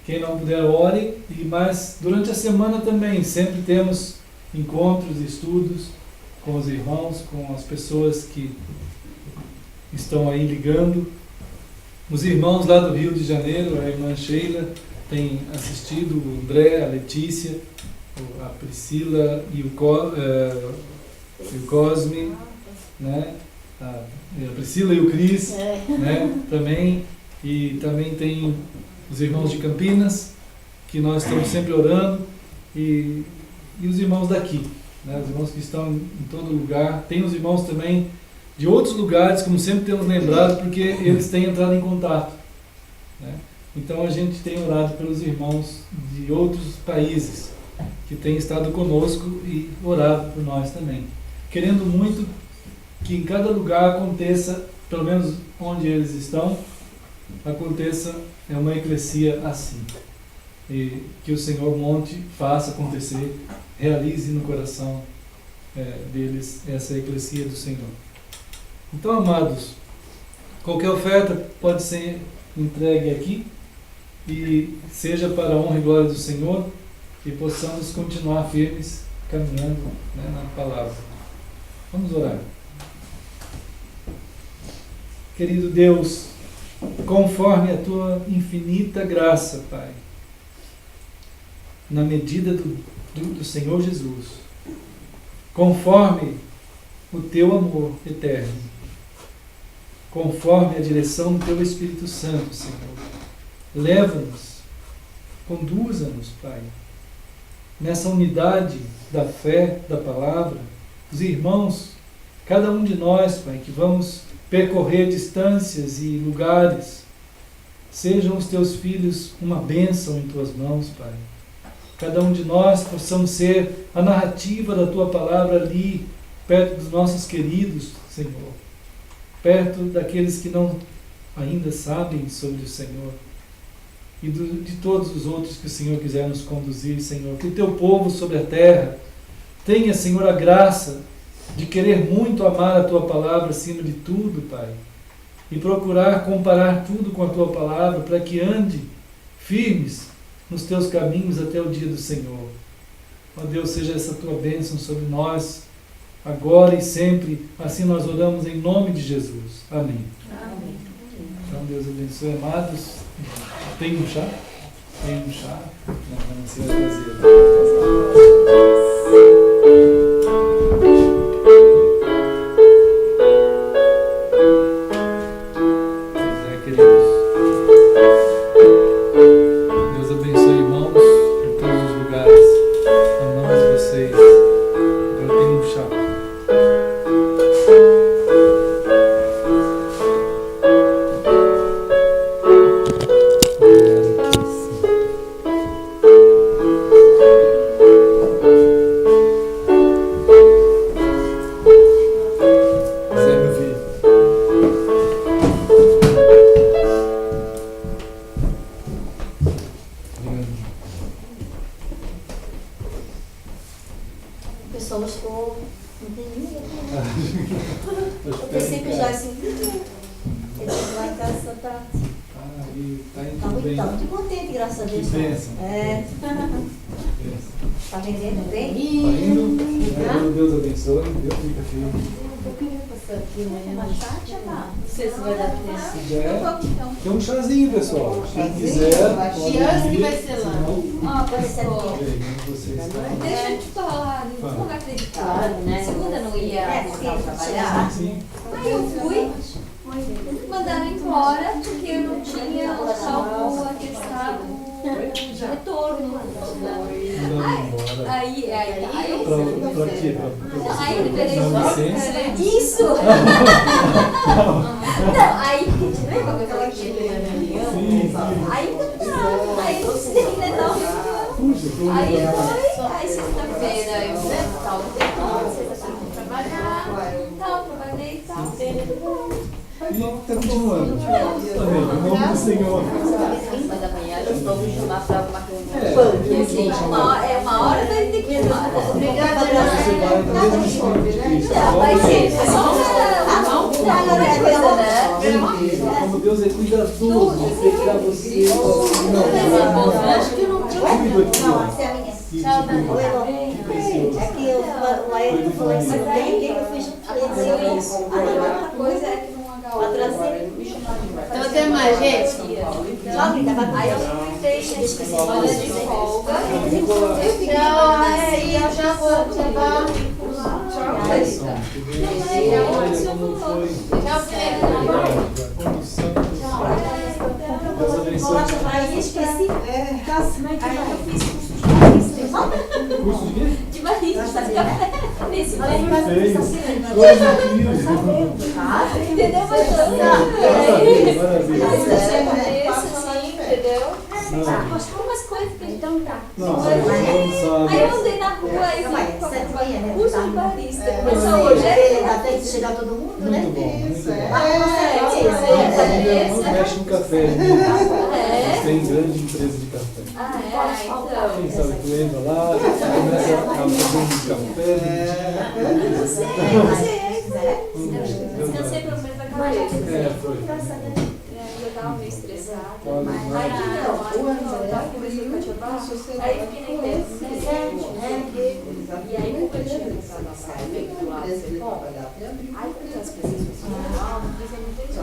Quem não puder, ore. Mas durante a semana também, sempre temos encontros, estudos com os irmãos, com as pessoas que estão aí ligando. Os irmãos lá do Rio de Janeiro, a irmã Sheila tem assistido, o André, a Letícia, a Priscila e o Cosme, né? A Priscila e o Cris, né? Também. E também tem os irmãos de Campinas, que nós estamos sempre orando, e os irmãos daqui, né? Os irmãos que estão em todo lugar. Tem os irmãos também de outros lugares, como sempre temos lembrado, porque eles têm entrado em contato, né? Então a gente tem orado pelos irmãos de outros países que têm estado conosco e orado por nós também, querendo muito que em cada lugar aconteça, pelo menos onde eles estão, aconteça uma eclesia assim, e que o Senhor monte, faça acontecer, realize no coração deles essa eclesia do Senhor. Então, amados, qualquer oferta pode ser entregue aqui e seja para a honra e glória do Senhor, e possamos continuar firmes caminhando, né, na palavra. Vamos orar. Querido Deus, conforme a tua infinita graça, Pai, na medida do Senhor Jesus, conforme o teu amor eterno, conforme a direção do teu Espírito Santo, Senhor, leva-nos, conduza-nos, Pai, nessa unidade da fé, da palavra, os irmãos, cada um de nós, Pai, que vamos percorrer distâncias e lugares, sejam os teus filhos uma bênção em tuas mãos, Pai. Cada um de nós possamos ser a narrativa da tua palavra ali, perto dos nossos queridos, Senhor, perto daqueles que não ainda sabem sobre o Senhor, e de todos os outros que o Senhor quiser nos conduzir, Senhor. Que o teu povo sobre a terra tenha, Senhor, a graça de querer muito amar a tua palavra acima de tudo, Pai, e procurar comparar tudo com a tua palavra, para que ande firmes nos teus caminhos até o dia do Senhor. Ó Deus, seja essa tua bênção sobre nós, agora e sempre. Assim nós oramos em nome de Jesus. Amém. Amém. Então Deus abençoe, amados. Tem um chá? Tem um chá? Não, você vai trazer. Tem um chazinho, pessoal. Quem quiser. Tias que vai ser lá. Pode ser aqui. Deixa eu te falar, não vou acreditar. Né? Segunda não ia voltar a trabalhar. Sim. Aí eu fui, mandaram embora porque eu não tinha o atestado retorno. embora. Aí eu Pra quê? Aí eu liberei Não, o licença? Isso! Não, aí, lembra que eu falei que ele ia na reunião? Sim, sim. Aí eu terminei tal Puxa, Aí foi, aí sexta-feira eu tava tentando, sexta-feira eu fui trabalhar, tal, trabalhei e tal. E tá continuando. Amém. Em nome do Senhor. Mas amanhã eles vão me chamar para uma reunião. Porque assim, uma hora vai ter que ir lá. Obrigada, Você vai no mesmo Espírito de Cristo. Vai ser só uma coisa, né? Como Deus é cuidadoso de pegar você. Não, Acho que não cuida aqui, Não, ó. essa é a minha. Que Tchau, tipo Dani. precioso. É que o Ayrton falou assim, tem que eu fui junto com ele. Outra coisa é que não Atrasei. Então até mais, gente. Só que tava Aí eu aproveitei, gente, semana de folga. Tchau, aí eu já vou. Tchau, Bênção. Que bênção. Olha como foi. Tchau, Felipe. A condução do Senhor. Deus abençoe. Aí esqueci. Aí eu fiz Curso de quê? de barriga, de café. Nesse Fez. mês. Coisa incrível. Entendeu? Mas Maravilha, maravilha. assim, entendeu? Não. Mostrou umas coisas que a gente não tá. Não, mas não Aí eu sabe. andei na rua e Não, mas 7h30, né? curso de barista. Mas Começou hoje, hoje. até que chegar todo mundo, né? Muito bom, muito bom. É. Não mexe no café, né? É. Tem grande empresa de café. Ah, é? Então. Quem sabe tu entra lá, começa a fazer um café. Não sei. Descansei pelo menos da cabeça. É, foi. Eu tava meio estressada. Pode, Aí vai. eu tava conversando com a tia Bá, aí eu fiquei na internet. E aí, como eu tinha começado a sair bem do lado, você compra. Aí, quando as pessoas funcionam, não precisa muita gente.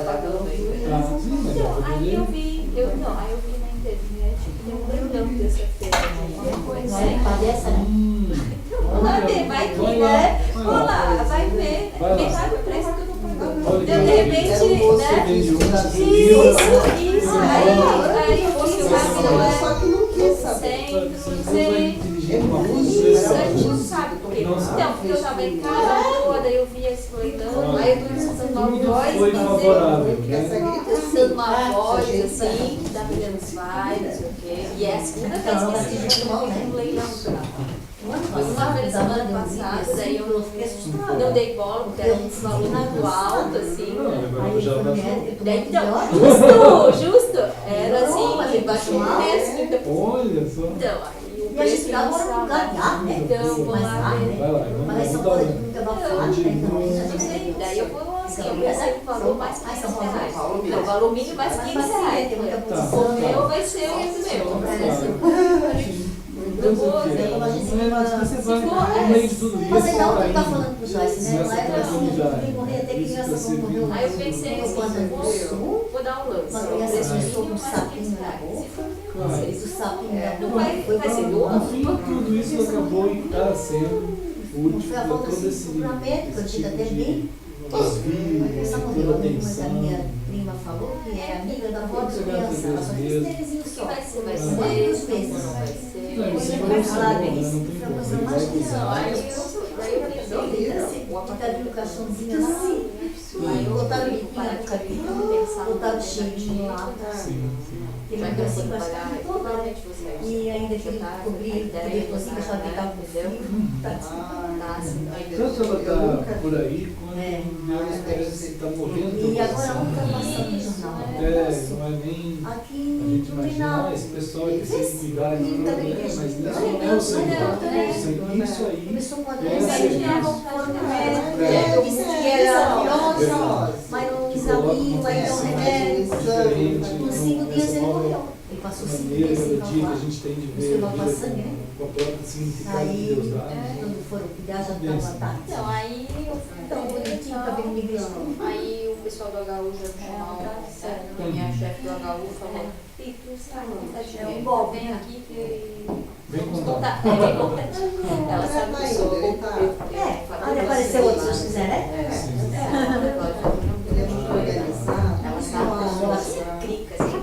Pagando aí. Ah, sim, mas Então, é aí eu vi na internet que tem um leilão dessa feira de alguma coisa. Vou lá ver, vai que, né? Vou lá, vai ver. Vai lá. Metade do preço que eu não pago. Olha que Então, de repente, né? vende um, Isso. Aí eu vou Só que não quis Sem, Você vai dirigir uma música. isso, a gente não sabe por quê. Então, porque eu tava em casa, daí eu vi esse leilão, aí eu tô escutando uma Tudo voz, foi favorável, né? escutando uma voz assim, que tá vendendo vai, não sei o quê. E é a segunda vez que esse gente não tem um leilão pra foi uma vez semana passada, daí eu não dei bola, porque era um valor muito alto, assim. Agora já baixou. Daí, então, justo, era assim, baixou um preço, então. Olha só. Então, aí o E a gente preço dá uma ganhar, né? então, eu vou lá ver. Vai lá, Mas aí são vamos coisas dar muito abafadas, né? Então, a gente Daí eu vou assim, eu pensei no valor mais 500 reais. Então, o valor mínimo mais 500 reais. O meu vai ser o meu. Deus é fiel. Mas você vai no meio de tudo isso. Mas então, tá tu tá indo. falando pro Joyce, né? Não é assim, eu morrer até criança vão morrer. Aí eu pensei assim, vou dar um lance. Uma criança começou com um sapinho na boca, fez o sapinho na boca, Vai foi pra ser No boca. fim, tudo isso acabou e está sendo útil Foi a para volta todo assim, esse pro médico, eu tive até tipo bem. de desvio, Essa toda morreu, a mas a tensão. minha prima falou que é amiga da avó da criança, ela só fez tênisinho O que só. vai ser? Vai Não. ser Várias isso, vezes. não vai ser. Não, isso é Vai bom, falar né? disso, Não tem pra como, fazer ele mais vai que usar. Aí eu pensei, Fica ali o caixãozinho assim, aí eu botaram vou biquinho parar no de cabelo, pensar botaram cheirinho lá, Sim, sim. tem já um que eu assim vou pra trabalhar, ficar toda, né? totalmente você. E ainda que ele cobrir, depois assim, deixar deitar com frio, tá assim. Tanto ela está por aí, quanto É. Deus parece estar movendo E todo agora esse um tá mundo. passando no jornal. Não é nem a Aqui gente não tem imaginar nada. esse pessoal que se ligar Sim, no tá problema, bem. mas isso não é o Senhor. Isso aí Começou com a é doença, serviço. foram no médico, disse que era virose, mas não examinam, aí dão remédio. Diferente, Com 5 dias ele morreu. Ele passou 5 dias maneira, sem cada dia que a falar. gente tem de ver Isso a vai vida passando, né? com a própria significado que Deus dá. Quando foram cuidar, já estava tarde. Então, aí eu Tão bonitinho, cabelo de igreja. Aí o pessoal do HU já me chamou, a minha chefe do HU falou, é um bom, vem aqui que... Vem Vamos contar. contar. Vem contar. Ela sabe que eu sou... Onde apareceu outro, se vocês quiserem, né? Ela sabe que eu sou assim, crica, assim,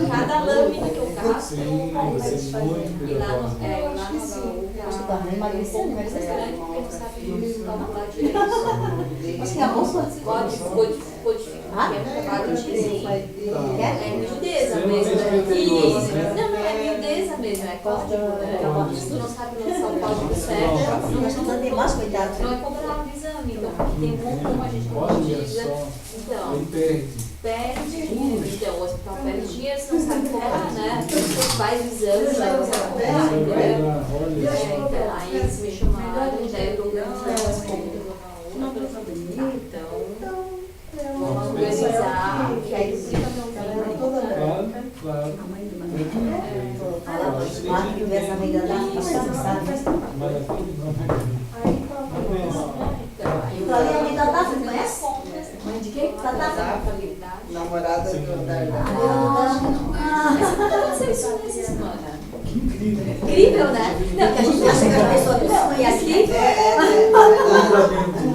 cada cada lâmina que eu caço, Sim, você é muito e lá cuidadosa. no, lá no Acho que tá emagrecendo, é emagrecendo. grande, porque não sabe calcular direito. Acho que é a bolsa. Pode dizer. É miudeza Você mesmo. é muito criterioso, Isso. né? Não, é miudeza mesmo, é código. Se tu não sabe lançar o código certo, Nós estamos ter mais cuidado. não é comparável ao exame. Então, tem muito como a gente não Olha utiliza. só, Então, ele perde. perde tudo. Então, o hospital perde dinheiro, você não sabe cobrar, né? Você faz o exame, você não sabe cobrar, entendeu? Olha É, só. então, aí eles me chamaram, daí eu dou as contas uma outra. Então, vamos organizar, que aí fica meu Claro, claro. Lá que tivesse a amiga da passada, sabe? Então, ali a mãe da Tata, você conhece? Mãe de quem? Da Tata. Namorada do Darlan. Que incrível. Incrível, né? Não, Que a gente acha que a pessoa que não conhece quem?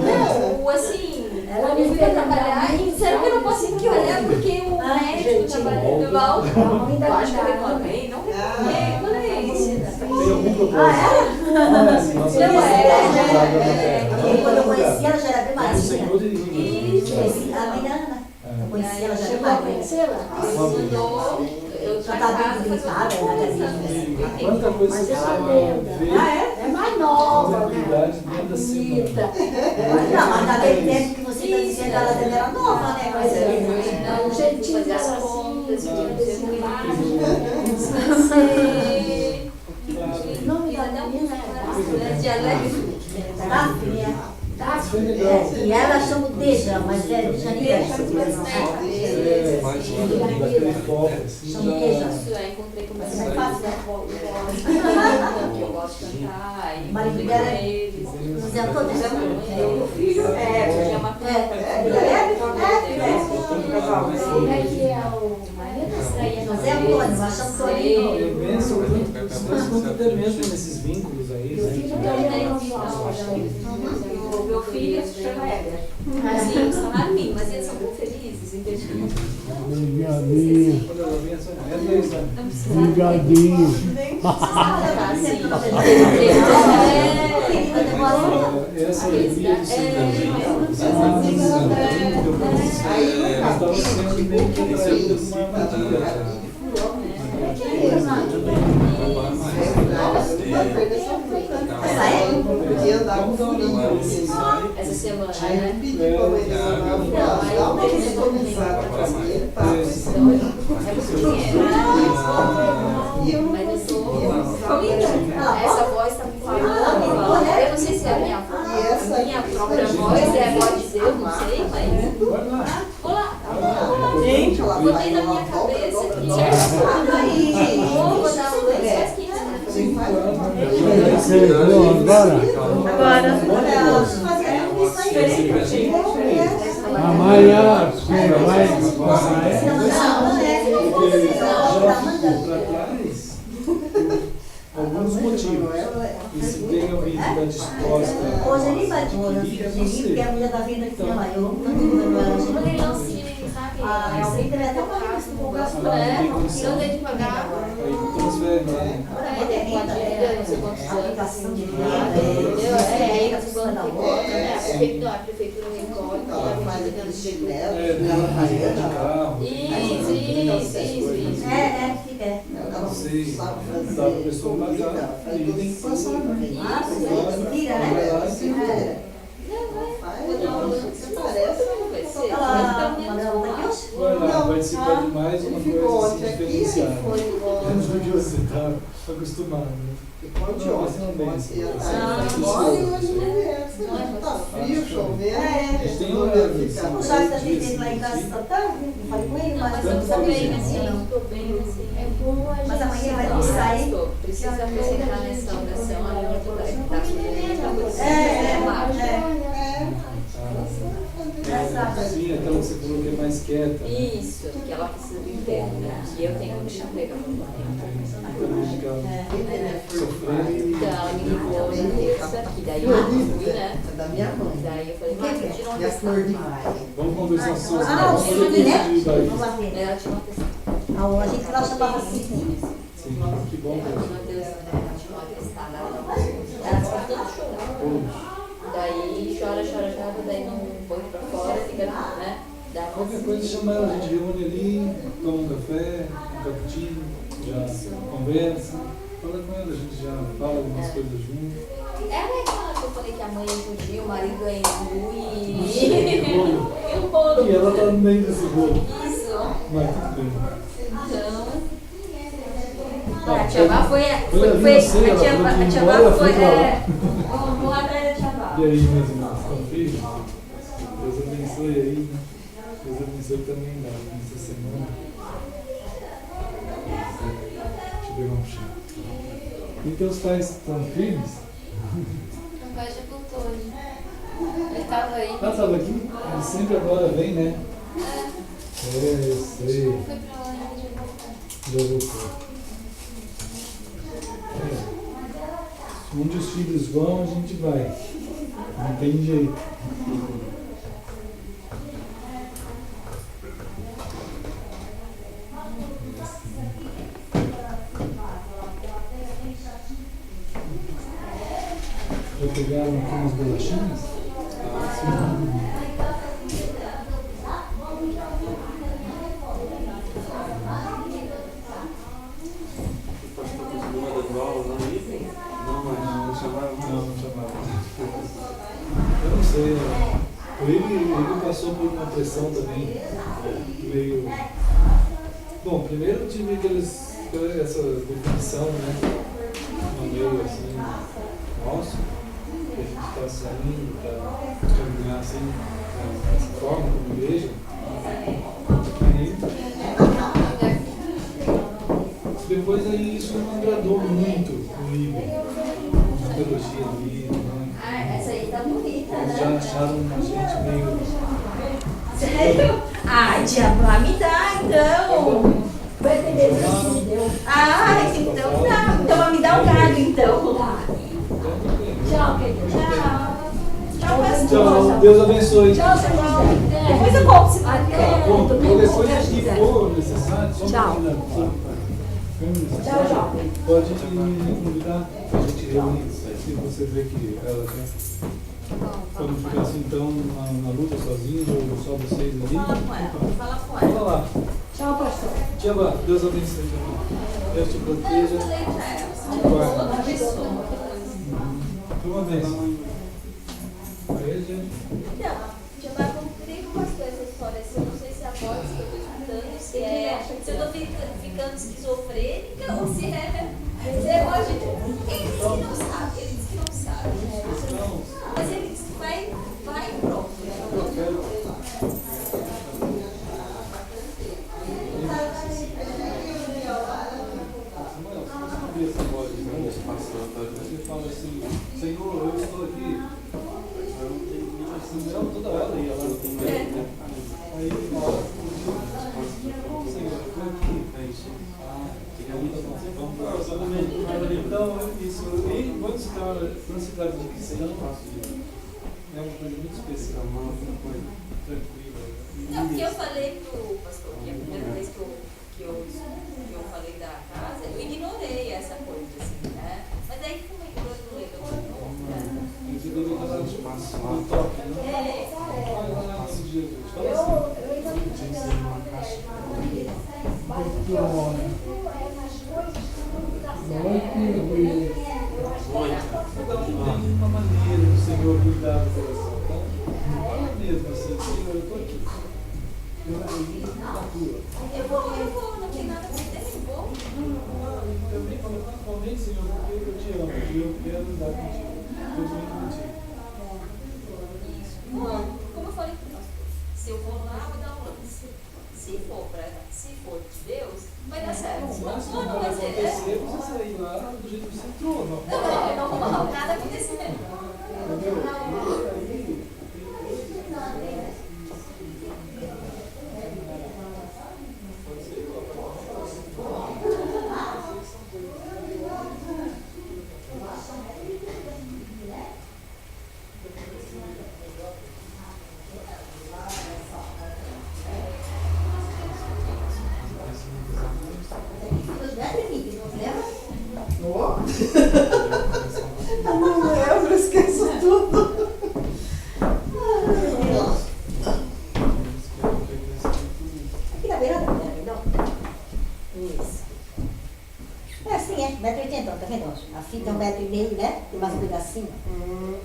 Não, assim, quando eu fui pra trabalhar, e disseram que eu não consigo trabalhar porque o médico trabalhando igual. Eu acho que eu reclamei, não reclamei, quando é isso? Tem algum propósito? Não é. E quando eu conheci ela já era bem O magrinha. Senhor dirigiu. Conheci a mãe da Ana. Eu conheci ela já era magrinha. Ele mandou eu Já pra tá bem casa fazer debilitada, uma né? conversa. Quanta coisa você vê É mais nova, na né? realidade dentro da semana. Não, mas naquele tempo que você está dizendo, ela também era nova, né? Mas Mas não, O jeitinho fazer as dela contas, assim, desse descansei. Não me Fiz dá até um menina, curso né, de alegria. tá filha. Isso foi legal. E ela chama o Deja, mas é de Janeiro. Daquele foco, assim. Chama o Deja. Isso, aí encontrei com meus Mas é fácil, né? que eu gosto de cantar, aí O marido encontrei dela com é eles. José Antônio. Meu filho tinha uma Como é que é o marido? José Antônio, nós chamamos Toninho. Eu penso muito até mesmo nesses vínculos aí. Meu filho também não viu O meu filho se chama Éder. Assim, são nada mim, mas eles são tão felizes em ter tido. Quando ela vem, só é 10 anos. Não precisa Essa alegria de ser estava sendo meio que traída com uma armadilha. Essa semana, Aí né? eu pedi pra ele dá uma customizada pra ele, tá? É muito dinheiro, né? E eu não Mas eu sou. consegui. Essa voz tá me falando. Eu não sei se é a minha voz. Minha própria voz é a voz de Deus, não sei, mas. Vai lá. Vou lá. Gente, ela Botei na minha cabeça aqui. Vou dar um dois faz 15 Amanhã você vai. Porque já ficou para trás alguns motivos. E se tem alguém que está disposta Hoje ele vai de Geninho, porque a mulher da venda aqui, ó, eu não tô Mandei lance, sabe? Ah, eu sei que ele é até uma Caso, vez, vou gastar, né? Não tem de pagar. aí transfere, né? Tem uma dívida, não sei quantos anos. aplicação de Entendeu? Aí tá fulano fulano que volta, né? A prefeitura recolhe, Ela faz aquele chinelo, É, de carro. Isso. fica. Não sei, sabe dá para a pessoa pagar. Aí tem que passar, né? Ah, se vira, Vai né? lá e se vira. Você parece. Ela mandou daqui hoje? Vai lá, participar de mais uma Ele ficou coisa assim ontem aqui, diferenciada. foi embora. Do que você está acostumado, né? Ficou de Não, ontem. você não vem. Agora e hoje não vem. Tá frio, chovendo. Tem não horário, deve ficar. O Jacques da gente lá em casa essa tarde, não falei com ele, mas eu não Tô sabia bem, assim, não. tô bem, assim. É bom a gente Mas amanhã vai saber. sair. Precisa acrescentar nessa oração a minha tá Sim, aquela que você falou que é mais quieta. Né? Isso, que ela precisa do interno, né? E eu tenho que deixar pegar no Sofrendo. Então, ela me ligou na terça, que daí eu fui, né? É da minha mãe. Daí eu falei, mãe, tira uma Minha questão. cor de praia. Vamos conversar sobre Ah, o filho, né? isso. Vamos lá ver. Ela tirou uma questão. A gente lá chamava assim. Sim, que bom. Meu Deus, tinha uma testada, ela ficava toda chorando. Daí chora, daí não põe pra fora, fica, né? Dá uma Qualquer coisa chama ela, a gente reúne ali, toma um café, um cappuccino, já conversa, fala com ela, a gente já fala algumas coisas juntos. Ela é aquela que eu falei que a mãe é judia, o marido é hindu Que bolo. e o bolo. E ela tá no meio desse bolo. Isso. Mas tudo bem. Então, a tia Vá foi a tia Vá foi, vou atrás da tia Vá. E aí, meus irmãos, estão firmes? Deus abençoe aí, né? Deus abençoe também nessa semana. Deixa eu pegar um chá. E teus pais estão firmes? Meu pai já voltou hoje. Ele tava aí. Ah, estava aqui? Ele sempre agora vem, né? É, eu sei. Foi pra lá e já voltou. Já voltou. Onde os filhos vão, a gente vai. Não tem jeito. Já pegaram aqui umas bolachinhas? Não chamava. Eu não sei. Ele passou por uma pressão também. Meio. Bom, primeiro eu tive essa definição, né? No meio assim, nosso, que a gente está saindo para caminhar assim, dessa forma, como igreja. E depois aí isso não agradou muito o livro. A teologia do livro, né? Ah, essa aí tá bonita, Eles já né? acharam a gente meio. Sério? Ai, tia Vá, me dá então. Vai entender isso, me deu. Ah, então tá. Então me dá um galho então. Tchau, querido. Tchau, pastor. Tchau, Deus abençoe. Tchau, Samuel. Depois eu compro se Até. Bom, qualquer coisa que for necessário, só Tchau. Tchau, João. pode me convidar para a gente reunir, se você vê que ela quer. Quando ficar assim então na luta sozinho, ou só vocês ali. Fala com ela. Fala lá. Tchau, pastor. Tia Vá, Deus abençoe também. Deus te proteja. Te guarde. Uma bênção. Aí, gente. Então, tia Vá, comprei umas coisas histórias. Eu não sei se é a voz que eu tô escutando, se eu tô ficando esquizofrênica ou se é. Você pode. Ele disse que não sabe, Mas ele disse que vai e pronto. Você fala assim, Senhor, eu estou aqui. Assim, não, toda hora ia lá no meio. Aí uma hora, Senhor, eu estou aqui. Então, isso. E quando se trata de cristão, é uma coisa muito especial, uma coisa tranquila. Não, porque eu falei pro pastor, que a primeira vez que eu falei da casa, eu ignorei essa coisa, assim, né? Mas aí como é que eu não lembro de novo, né? Você deveria dar um espaço lá, um toque, né? Fala lá em nome de Jesus. Fala assim. Eu ainda não tinha uma caixa. Mas o que eu nas coisas que não dá certo. Cada um tem uma maneira do Senhor cuidar do coração. Então, fala mesmo assim, Senhor, eu estou aqui. Eu Eu vou, não tem nada a ver, eu vou. também falo, principalmente, Senhor, porque eu te amo e eu quero andar contigo. Eu vou contigo. Não, como eu falei pro pastor, se eu vou lá, vou dar um lance. Se for de Deus, vai dar certo. Se não for, não vai ser. Acontecer, você sair lá do jeito que você entrou. Não, nada aconteceu. Entendeu? Aí, pode ser igual. Eu não lembro, esqueço tudo. Aqui na beirada, não? Isso. É assim, é, 1,80 m, tá vendo? A fita é 1,5 m, né? Tem mais um pedacinho,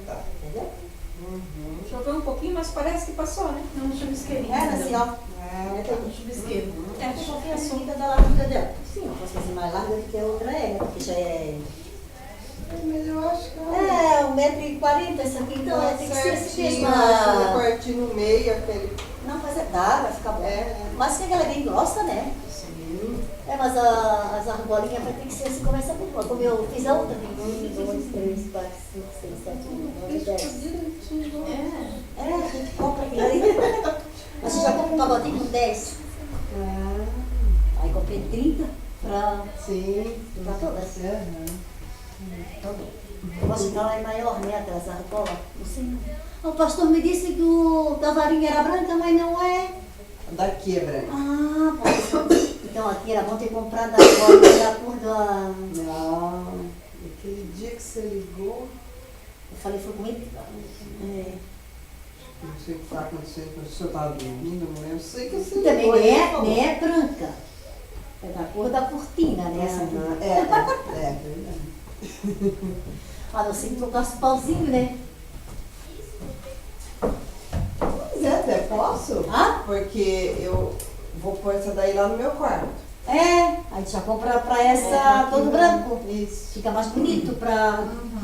Tá. entendeu? Choveu um pouquinho, mas parece que passou, né? Não, um chuvisqueirinho. É assim, ó. Tem um chuvisqueiro. É, um pouquinho assim, fita da largura dela. Sim, eu posso fazer mais larga do que a outra é, porque já é... Mas eu acho que É, 1,40 m essa aqui, então tem que ser esse certinho, mesmo. assim, um quartinho no meio, aquele... Não, mas é dá, vai ficar bom. É. Mas que ela é bem grossa, né? Sim. É, mas as argolinhas vai ter que ser assim, começa por uma. Como eu fiz a outra, tem 1, 2, 3, 4, 5, 6, 7, 8, 9, 10. É, a gente compra aquilo ali. A gente já compra um pagodinho com 10. Aí comprei 30 pra Sim. todas. Então, eu acho que ela é maior, né, aquelas argolas. Não sei não. O pastor me disse que o da varinha era branca, mas não é. Daqui é branco. Ah, pode. Então aqui era bom ter comprado a argola da cor da... Não. Aquele dia que você ligou, Eu falei, foi com ele? É. não sei o que está acontecendo, o senhor estava dormindo, não lembro. Sei que você Também ligou. ele falou. nem é branca. É da cor da cortina, né? Essa aqui. É verdade. A não ser que trocasse o pauzinho, né? Pois é, até posso. Ah? Porque eu vou pôr essa daí lá no meu quarto. É, a gente já compra pra essa todo branco. Isso. Fica mais bonito pra...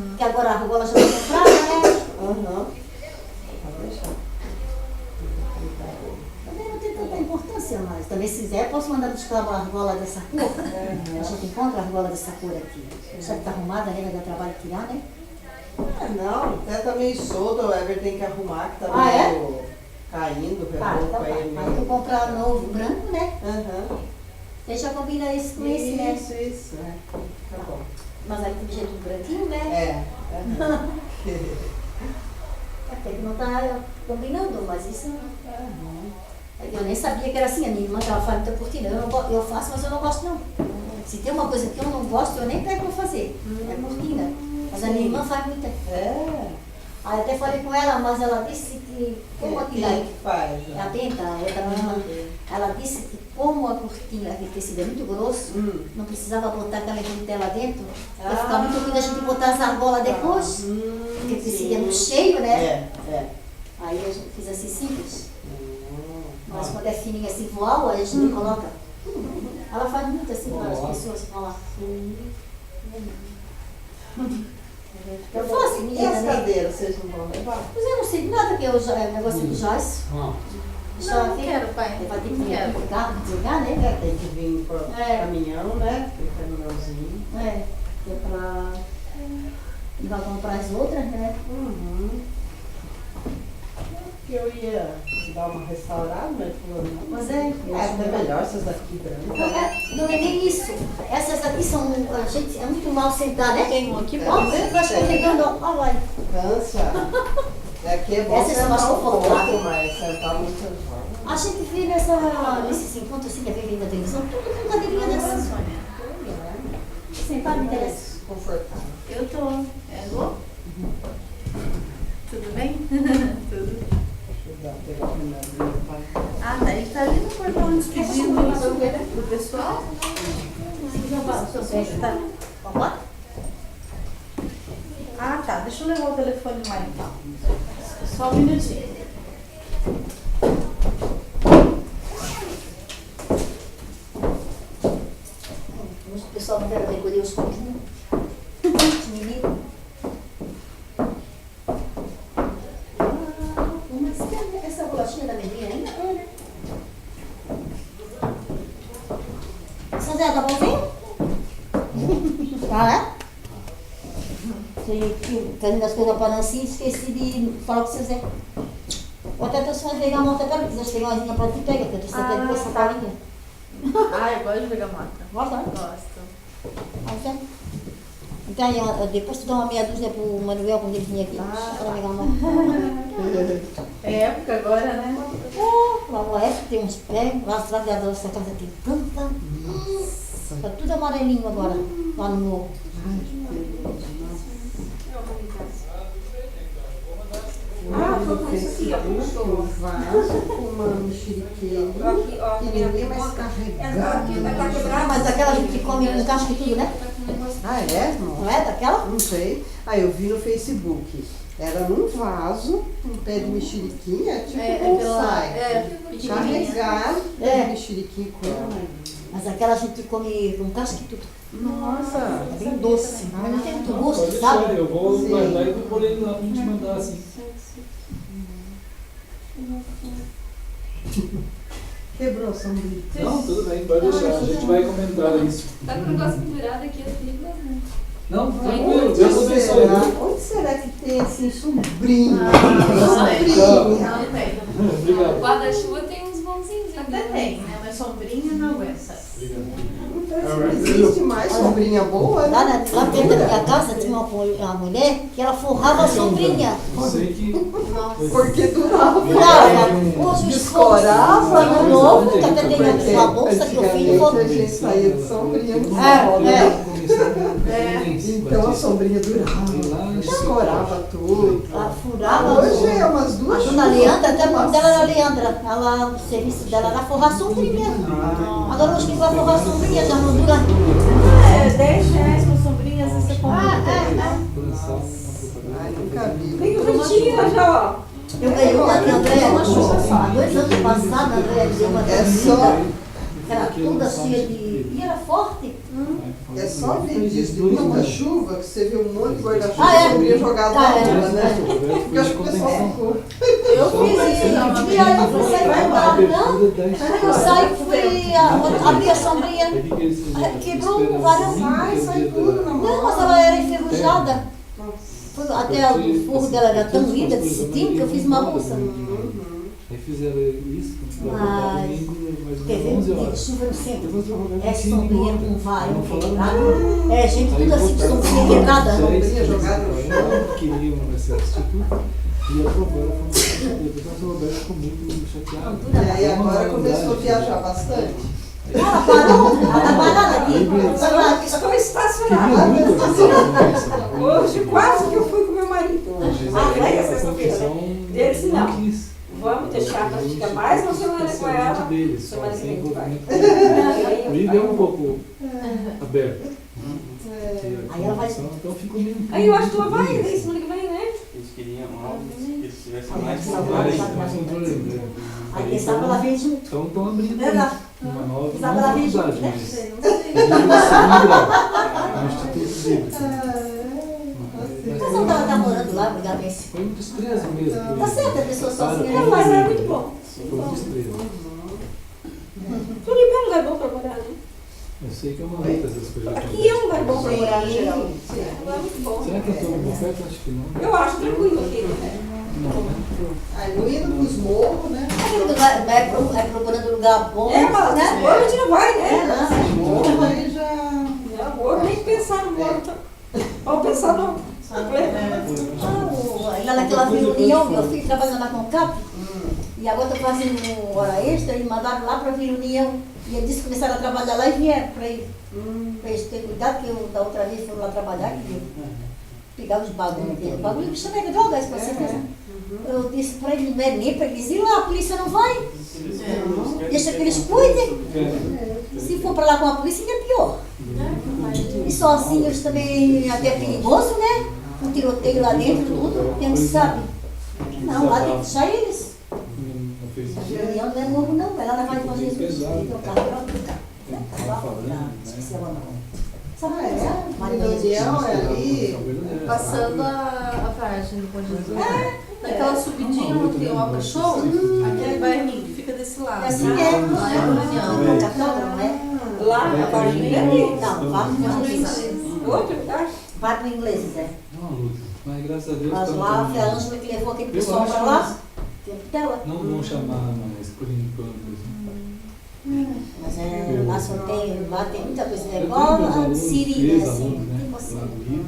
Porque agora a argola já está comprada, né? Aham. Pode deixar. Também não tem tanta importância mais. Também se quiser, posso mandar buscar a argola dessa cor. A gente encontra a argola dessa cor aqui. Já que tá arrumada, né? Vai dar trabalho de tirar, né? Ah, não, até tá meio solto, o Ever tem que arrumar, que tá Ah, é? meio caindo, o Ah, rebolo então com ele tá. Aí tu comprar novo branco, né? Aham. Você já combina isso com esse, né? Isso, é. Tá bom. Mas aí tem jeito branquinho, né? É. Aham. Até que não tá combinando, mas isso eu nem sabia que era assim. A minha irmã estava fazendo cortina. Eu faço, mas eu não gosto não. Se tem uma coisa que eu não gosto, eu nem pego pra fazer. É cortina. Mas a minha irmã faz muita. É. Aí até falei com ela, mas ela disse que como a Quem é que faz? é a Benta, é da minha irmã. Ela disse que como a cortina, aquele tecido é muito grosso, não precisava botar aquela dentela dentro, ia ficar muito ruim da gente botar as argolas depois, porque o tecido é muito cheio, né? É. Aí a gente fiz assim simples. Mas quando é fininha assim, voal, aí a gente coloca. Ela faz muito assim para as pessoas falar. Eu faço, E menina, as né? cadeiras, vocês não vão levar? Mas eu não sei de nada, que eu já, é o negócio do Joyce. Já Não vi. quero, pai. Vai ter que Não vir quero. pro carro, desligar, né? Tem que vir por caminhão, né? Aquele caminhãozinho. É, que é pra... E vai comprar as outras, né? Eu ia dar uma restaurada, mas falou não. Mas é, É melhor essas daqui brancas. não é nem isso. Essas aqui são, a gente, é muito mal sentar, né? Tem um aqui, Ó, você vai escorregando, ó, vai. Cansa. Daqui é bom Essas são mais sentar um pouco, confortáveis. mas sentar muito. A gente vê nesses encontros assim, que é vendo na televisão, tudo com cadeirinha dessa. Sentar me interessa. Confortável. Eu tô. É, Lu? Tudo bem? Tudo. Deixa eu pegar o remédio do meu pai. Ah, tá. Ele tá ali no portão despedindo do pessoal. Tá. Vamos lá? Ah, tá. Deixa eu levar o telefone lá então. Só um minutinho. O pessoal não quer recolher os pouquinhos. Menino. Mas essa bolachinha da menina ainda? É, né? São Zé, tá bonzinho? Tá, é? Fazendo as coisas para Nancy, esqueci de falar com o seu Zé. Ou até tô só pegar a moto para ele, quiser pegar uma linha para tu pega, porque eu tô sabendo com essa palinha. Ah, eu gosto de pegar mata. Gosta, né? Gosto. Então, aí, depois tu dá uma meia dúzia pro Manuel quando ele vir aqui. Para pegar uma. É época agora, né? Lá no oeste tem uns pés, lá atrás da nossa casa tem tanta. Tá tudo amarelinho agora, lá no morro. no Facebook um vaso com uma mexeriqueira que ninguém mais carregar. Ah, mas aquela que come com casca e tudo, né? Ah, é? Não é daquela? Não sei. Aí eu vi no Facebook. Era num vaso, um pé de mexeriquinha, tipo bonsai. Carregar mexeriquinha com... Mas aquela a gente come com casca e tudo. Nossa! É bem doce. Mas não tem muito Pode gosto, deixar, sabe? eu vou Sim. guardar e vou pôr ele lá pra gente mandar assim. Quebrou a sombrinha. Não, tudo bem, pode deixar. A gente vai comentar isso. Tá com o negócio pendurado aqui, eu fico, né? Não, tranquilo, Deus abençoe. será? Onde será que tem assim sombrinha? Tchau. O Obrigado. guarda-chuva tem uns bonzinhos aqui. Até tem, né? Mas sombrinha não aguenta. Não existe mais sombrinha boa, Lá, né? lá dentro da minha casa tinha uma mulher que ela forrava a sombrinha. Eu sei que Porque durava. Durava. Hoje os Escorava, ano né? novo, que até tem Porque uma bolsa que eu fiz. antigamente a gente saía de sombrinha no sol, né? Então a sombrinha durava, escorava tudo. Ela furava. Hoje é umas A duas dona chuvas. Leandra, até o nome dela era Leandra. Ela, o serviço dela era forrar sombrinha. Agora hoje quem vai forrar sombrinha já não dura. É, 10 reais uma sombrinha, às vezes você compra. Ai, nunca vi. Tem um jeitinho já, ó. Eu ganhei uma que a Andréia, há 2 anos passados, a Andréia deu uma É só, era toda cheia de... E era forte. é só ver disso de muita chuva que você vê um monte de guarda-chuva Ah, é? sombrinha jogado Ah, na é. rua, né? Porque acho que o pessoal ficou. Eu fiz isso. E aí eu fui sair pra lá, não. Eu saí, fui abrir a sombrinha. Quebrou várias Ai, sai tudo na mão. Não, mas ela era enferrujada. Até o forro dela era tão linda de cetim que eu fiz uma bolsa. Aí fizeram isso, Mas, domingo, mais ou quer menos 11 ver? horas. Chuva no centro. Eu É sombrinha com vai, Não falando quebrada. É, gente, tudo assim de sombrinha quebrada. Sombrinha jogada no chão. Queriam esse substituto e aprovaram a função. Depois o Roberto ficou muito chateado. E aí agora começou a viajar bastante. Ela parou, ela tá parada aqui. Ela estou estacionada. Hoje quase que eu fui com meu marido. Ah, vai essa sexta-feira, né? Ele disse, não. Vamos deixar pra ficar mais uma semana com ela. Semana que vem vai. O Igor é um pouco aberto. Aí ela vai... Então fica meio... Aí eu acho que ela vai, daí semana que vem, né? Eles queriam algo que eles tivessem mais Mais controle, né? Aí quem sabe ela vem junto. Então estão abrindo Verdade. uma nova Sabe ela vem faculdade, junto, né? mas no Instituto Bíblico. O pessoal tá morando lá, obrigado a esse. Foi um desprezo mesmo. Tá certo, a pessoa sozinha. Mas era muito bom. Foi um desprezo. Floripa é um lugar bom pra morar, né? Eu sei que é uma luta essas coisas. Aqui é um lugar bom pra morar no geral. É um lugar muito bom. Será que eu estou muito perto? Acho que não. Eu acho tranquilo aqui, né? Não, né? Aí não indo pros morros, né? É procurando lugar bom, É, mas né? agora a gente não vai, né? Morro aí já. Não, agora nem pensar no morro. Vamos pensar no... Lá naquela reunião, meu filho trabalhando na Concap, e agora estou fazendo hora extra, e mandaram lá para a reunião. E eles disse que começaram a trabalhar lá e vieram para eles terem cuidado, que eu da outra vez foram lá trabalhar, que pegaram os bagulhos dele. Bagulho que chama de drogas, com certeza. Eu disse para eles, não é nem para eles ir lá, a polícia não vai. Deixa que eles cuidem. Se for para lá com a polícia, ainda é pior. E sozinhos também até é perigoso, né? Um tiroteio lá dentro, tudo, quem sabe? Não, lá tem que deixar eles. Não fez A isso. reunião não é novo não, ela vai com Jesus. Pesado. Trocar droga. Esqueci o nome. Sabe Ah, é? a Reunião é ali. Passando a página do Bom Jesus. Naquela subidinha no tem o Alca Show, aquele bairrinho que fica desse lado. Assim é. Lá é a reunião. Não é? Lá, na Varginha é ali. Não, vai para o inglês. Outro lugar? Vai para o inglês, é. Não, luta. Mas graças a Deus. Mas estamos lá, foi a tendo- Ângela que levou aquele Eu pessoal acho para lá. Tempo dela. Não vão chamar mais por enquanto. Mas lá só tem, lá tem muita coisa, Eu né? tenho Igual meus a alunos, Siri, né? Assim, ex-alunos, né? tipo Lá assim. do Rio.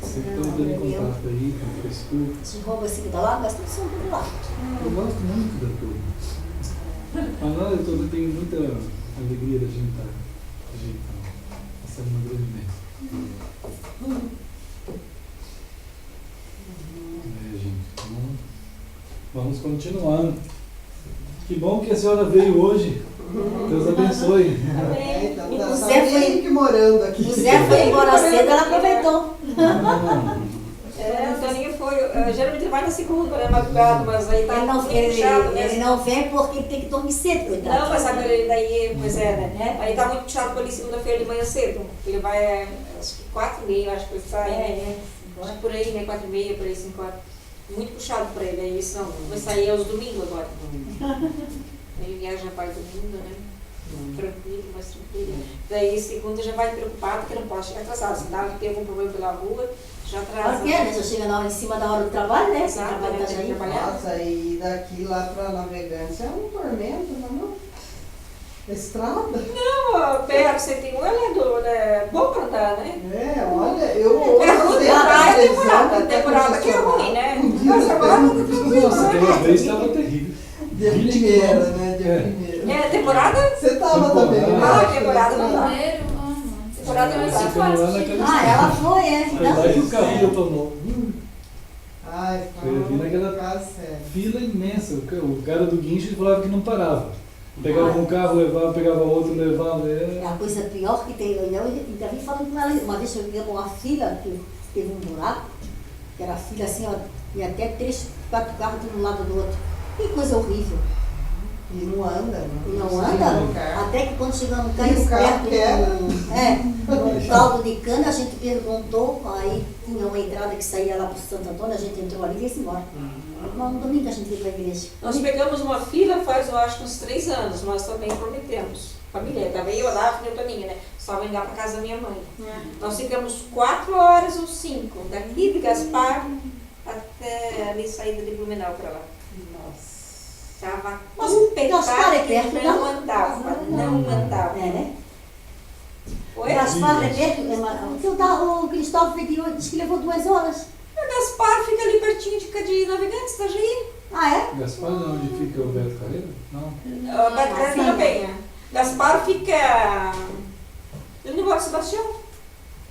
Sempre estão dando contato aí com o Facebook. Esses roubos assim que dá lá, mas tudo são tudo lá. Eu gosto muito da turma. Mas lá eu tenho muita alegria da gente estar passando uma grande mesa. Gente, Vamos continuando. Que bom que a senhora veio hoje. Deus abençoe. Amém. Então, O tá só Zé foi- que morando aqui. O Zé foi embora cedo, ela aproveitou. A Toninho foi, geralmente ele vai na segunda, né, madrugada, mas aí tá Ele não, muito puxado, né? ele não vem porque ele tem que dormir cedo, coitado. Não, mas agora ele daí, pois é, né? Aí tá muito puxado pra ele segunda-feira de manhã cedo. Ele vai, acho que 4h30, acho que ele sai, né? Acho que por aí, né? 4h30, por aí, 5h. Muito puxado pra ele, aí isso não. Vai sair aos domingos agora. Ele viaja para domingo, né? Tranquilo, mais tranquilo. Daí segunda já vai preocupado que não pode chegar atrasado. Se dá ter algum problema pela rua, já atrasa. Porque, né? Já chega na hora em cima da hora do trabalho, né? Você Exato, trabalha né? tá Tem que aí. trabalhar. Nossa, e daqui lá pra Navegantes é um tormento, não é? Estrada? Não, o PR-101 é bom pra andar, né? É, olha, eu É ruim, a é temporada que é ruim, né? Mas agora não tá tranquilo, Nossa, tem uma né? vez que estava terrível. de primeira, né? De primeira. É temporada? Você tava também, né? Ah, temporada não dá. Janeiro, Temporada não dá. Ficamos lá naquela Ah, ela foi, é. Aí o carro detonou. Ai, Eu vi naquela casa sério. Fila imensa. O cara do guincho falava que não parava. Pegava um carro, levava, pegava outro, levava. É a coisa pior que tem. Eu ainda vi falando com ela. Uma vez eu vi uma fila que teve um buraco, que era fila assim, ó, e até 3, 4 carros de um lado do outro. Que coisa horrível. E não anda, né? E não Sim, anda, no carro. até que quando chegamos no E o carro carro quebra. no caldo de cana, a gente perguntou, aí tinha uma entrada que saía lá para o Santo Antônio, a gente entrou ali e veio embora. No domingo a gente veio para a igreja. Nós pegamos uma fila faz, eu acho, uns 3 anos. Nós também prometemos. Família, também eu, a Daphne e a Toninha, né? Só vem lá para casa da minha mãe. Nós ficamos 4 horas ou 5, daqui de Gaspar até ali saída de Blumenau para lá. Nossa. Tava Mas impecável, Gaspar é perto, não não? andava, não andava. É, né? Oi? Gaspar é perto, o Cristóvão disse que levou 2 horas. O Gaspar fica ali pertinho de Navegantes, tá Jair? Ah, é? Gaspar, onde fica o Beto Carreiro? Não. Beto da Penha. Gaspar fica no negócio Sebastião.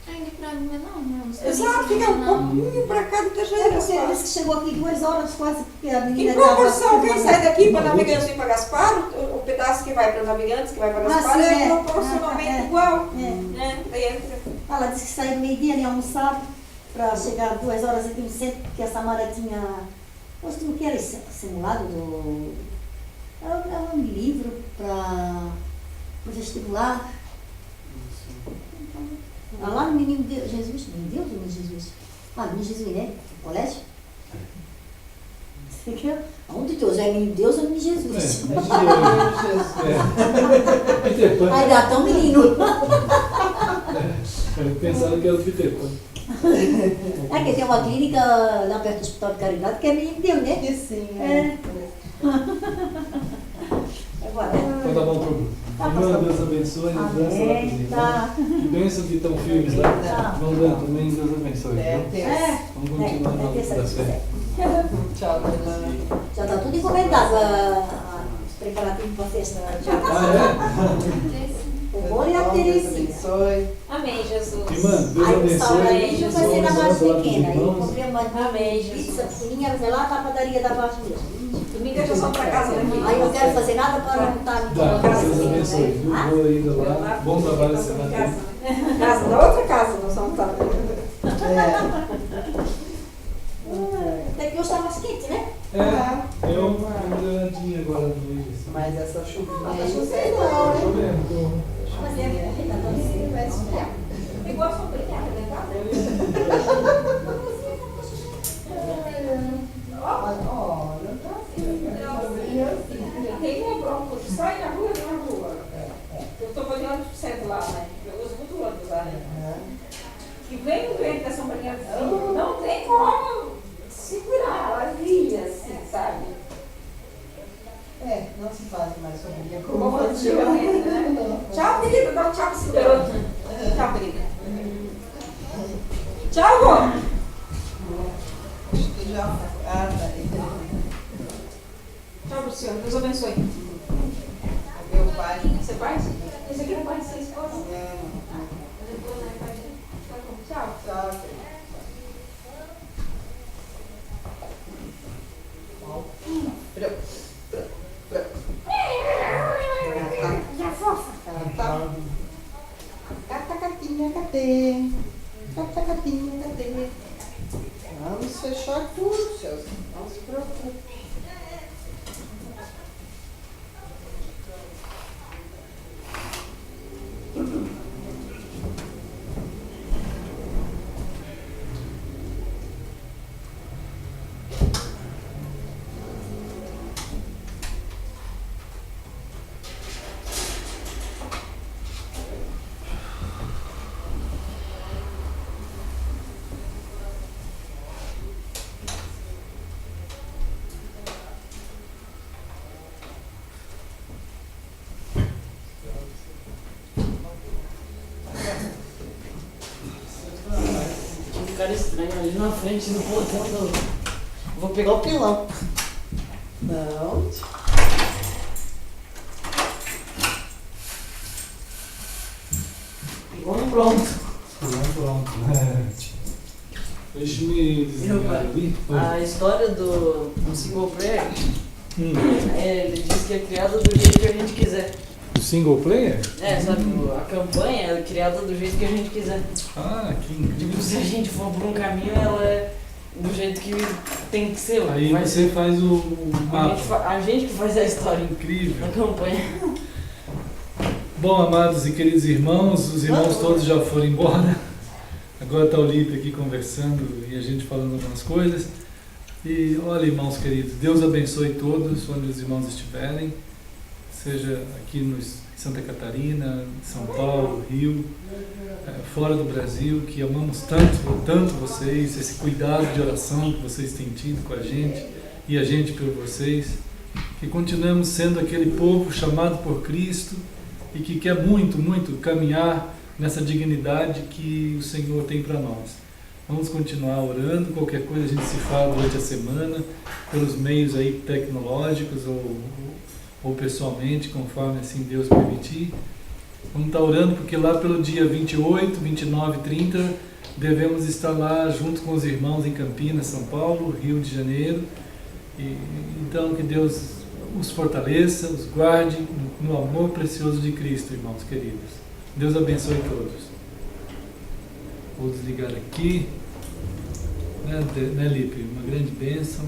Ainda pra mim, não. Exato, fica um pouquinho pra cá do Itajaí. É porque ele disse que chegou aqui 2 horas quase, porque a menina Em proporção, tava- quem sai daqui para Navegantes e para Gaspar, o pedaço que vai para Navegantes, que vai para Gaspar, sim, é é. proporcionalmente É. igual. É. Né? Daí entra. Ela disse que saiu meio-dia ali almoçado para chegar 2 horas aqui no centro, porque a Samara tinha. Mostrou que era esse simulado do. Era um livro para o vestibular. Lá no Menino Jesus. Menino Deus ou Menino Jesus? Ah, Menino Jesus, né? Colégio? Você quer? Onde Deus é Menino Deus ou Menino Jesus? Peter Pan. Ainda tão menino. Pensaram que era o Peter Pan. É que tem uma clínica lá perto do Hospital de Caridade que é Menino Deus, né? Que sim, É. Agora, Então tá bom, Bruno. Irmã, Deus abençoe. Dança lá pros amém. irmãos. Tá. Que bênção que estão firmes lá. Tá. Vão dando também, Deus abençoe. É, viu? tem. Vamos continuar na luta da fé. Tchau, Fernanda. Já está tudo encomendado, os preparativos para a festa. Já. Ah, O bolo e a Deus Terezinha. abençoe. Amém, Jesus. é? Irmã, Deus Aí o abençoe. salgadinho vai ser na base Vamos lá pros pequena. Aí eu irmãos. comprei uma Amém, pizza Jesus. pequenininha, vai lá para a padaria da base mesmo. Domingo é já só para casa daqui. Aí eu não quero fazer nada para não estar me Tá, colocando Deus assim, abençoe. né? Viu? Vou ainda lá. Bom trabalho essa semana. Casa, na outra casa, nós vamos estar. Até que hoje está mais quente, né? É, eu andinha agora no mês. Mas essa chuvinha Tá aí, chovendo, Tá chovendo. Mas é, tá todo assim, vai esfriar. Igual a sobrinha, né? olha, Tem uma bronca, sai na rua, na rua. Eu estou fazendo 100% lá, né? Eu uso muito ônibus lá, né? Que vem o vento da sombrinha assim, não tem como segurar, ela via, assim, sabe? não se faz mais sombrinha Como como antigamente, né? Tchau, querida, dá um tchau pro seu garoto. Tchau, querida. Tchau, vô. Acho que já. Ah, tá aí. Tchau pro senhor, Deus abençoe. Meu pai. Você faz? Esse aqui não pode ser esposa. Não. Tchau. Tchau. Cata, catinha, cadê? Cata, catinha, cadê? Vamos fechar tudo, seus. Não se preocupe. Tinha um cara estranho ali na frente do portão do... Vou pegar Pegar o pilão. Não. Vamos pronto. Pronto. Deixa-me desligar ali. A história do single player, Hum. ele diz que é criada do jeito que a gente quiser. O single player? Sabe, a campanha é criada do jeito que a gente quiser. Ah, que incrível. Tipo, se a gente for por um caminho, ela é do jeito que tem que ser. Aí Vai você ser- faz o mapa. a gente que faz a história, Incrível. a campanha. Bom, amados e queridos irmãos, os irmãos todos já foram embora. Agora está o Lipe aqui conversando e a gente falando algumas coisas. E olha, irmãos queridos, Deus abençoe todos onde os irmãos estiverem, seja aqui em Santa Catarina, São Paulo, Rio, fora do Brasil, que amamos tanto vocês, esse cuidado de oração que vocês têm tido com a gente e a gente por vocês, que continuemos sendo aquele povo chamado por Cristo e que quer muito caminhar nessa dignidade que o Senhor tem para nós. Vamos continuar orando, qualquer coisa a gente se fala durante a semana, pelos meios aí tecnológicos ou pessoalmente, conforme assim Deus permitir. Vamos estar orando porque lá pelo dia 28, 29 e 30 devemos estar lá junto com os irmãos em Campinas, São Paulo, Rio de Janeiro. E, então que Deus os fortaleça, os guarde no amor precioso de Cristo, irmãos queridos. Deus abençoe todos. Vou desligar aqui. Né, Lipe? Uma grande bênção.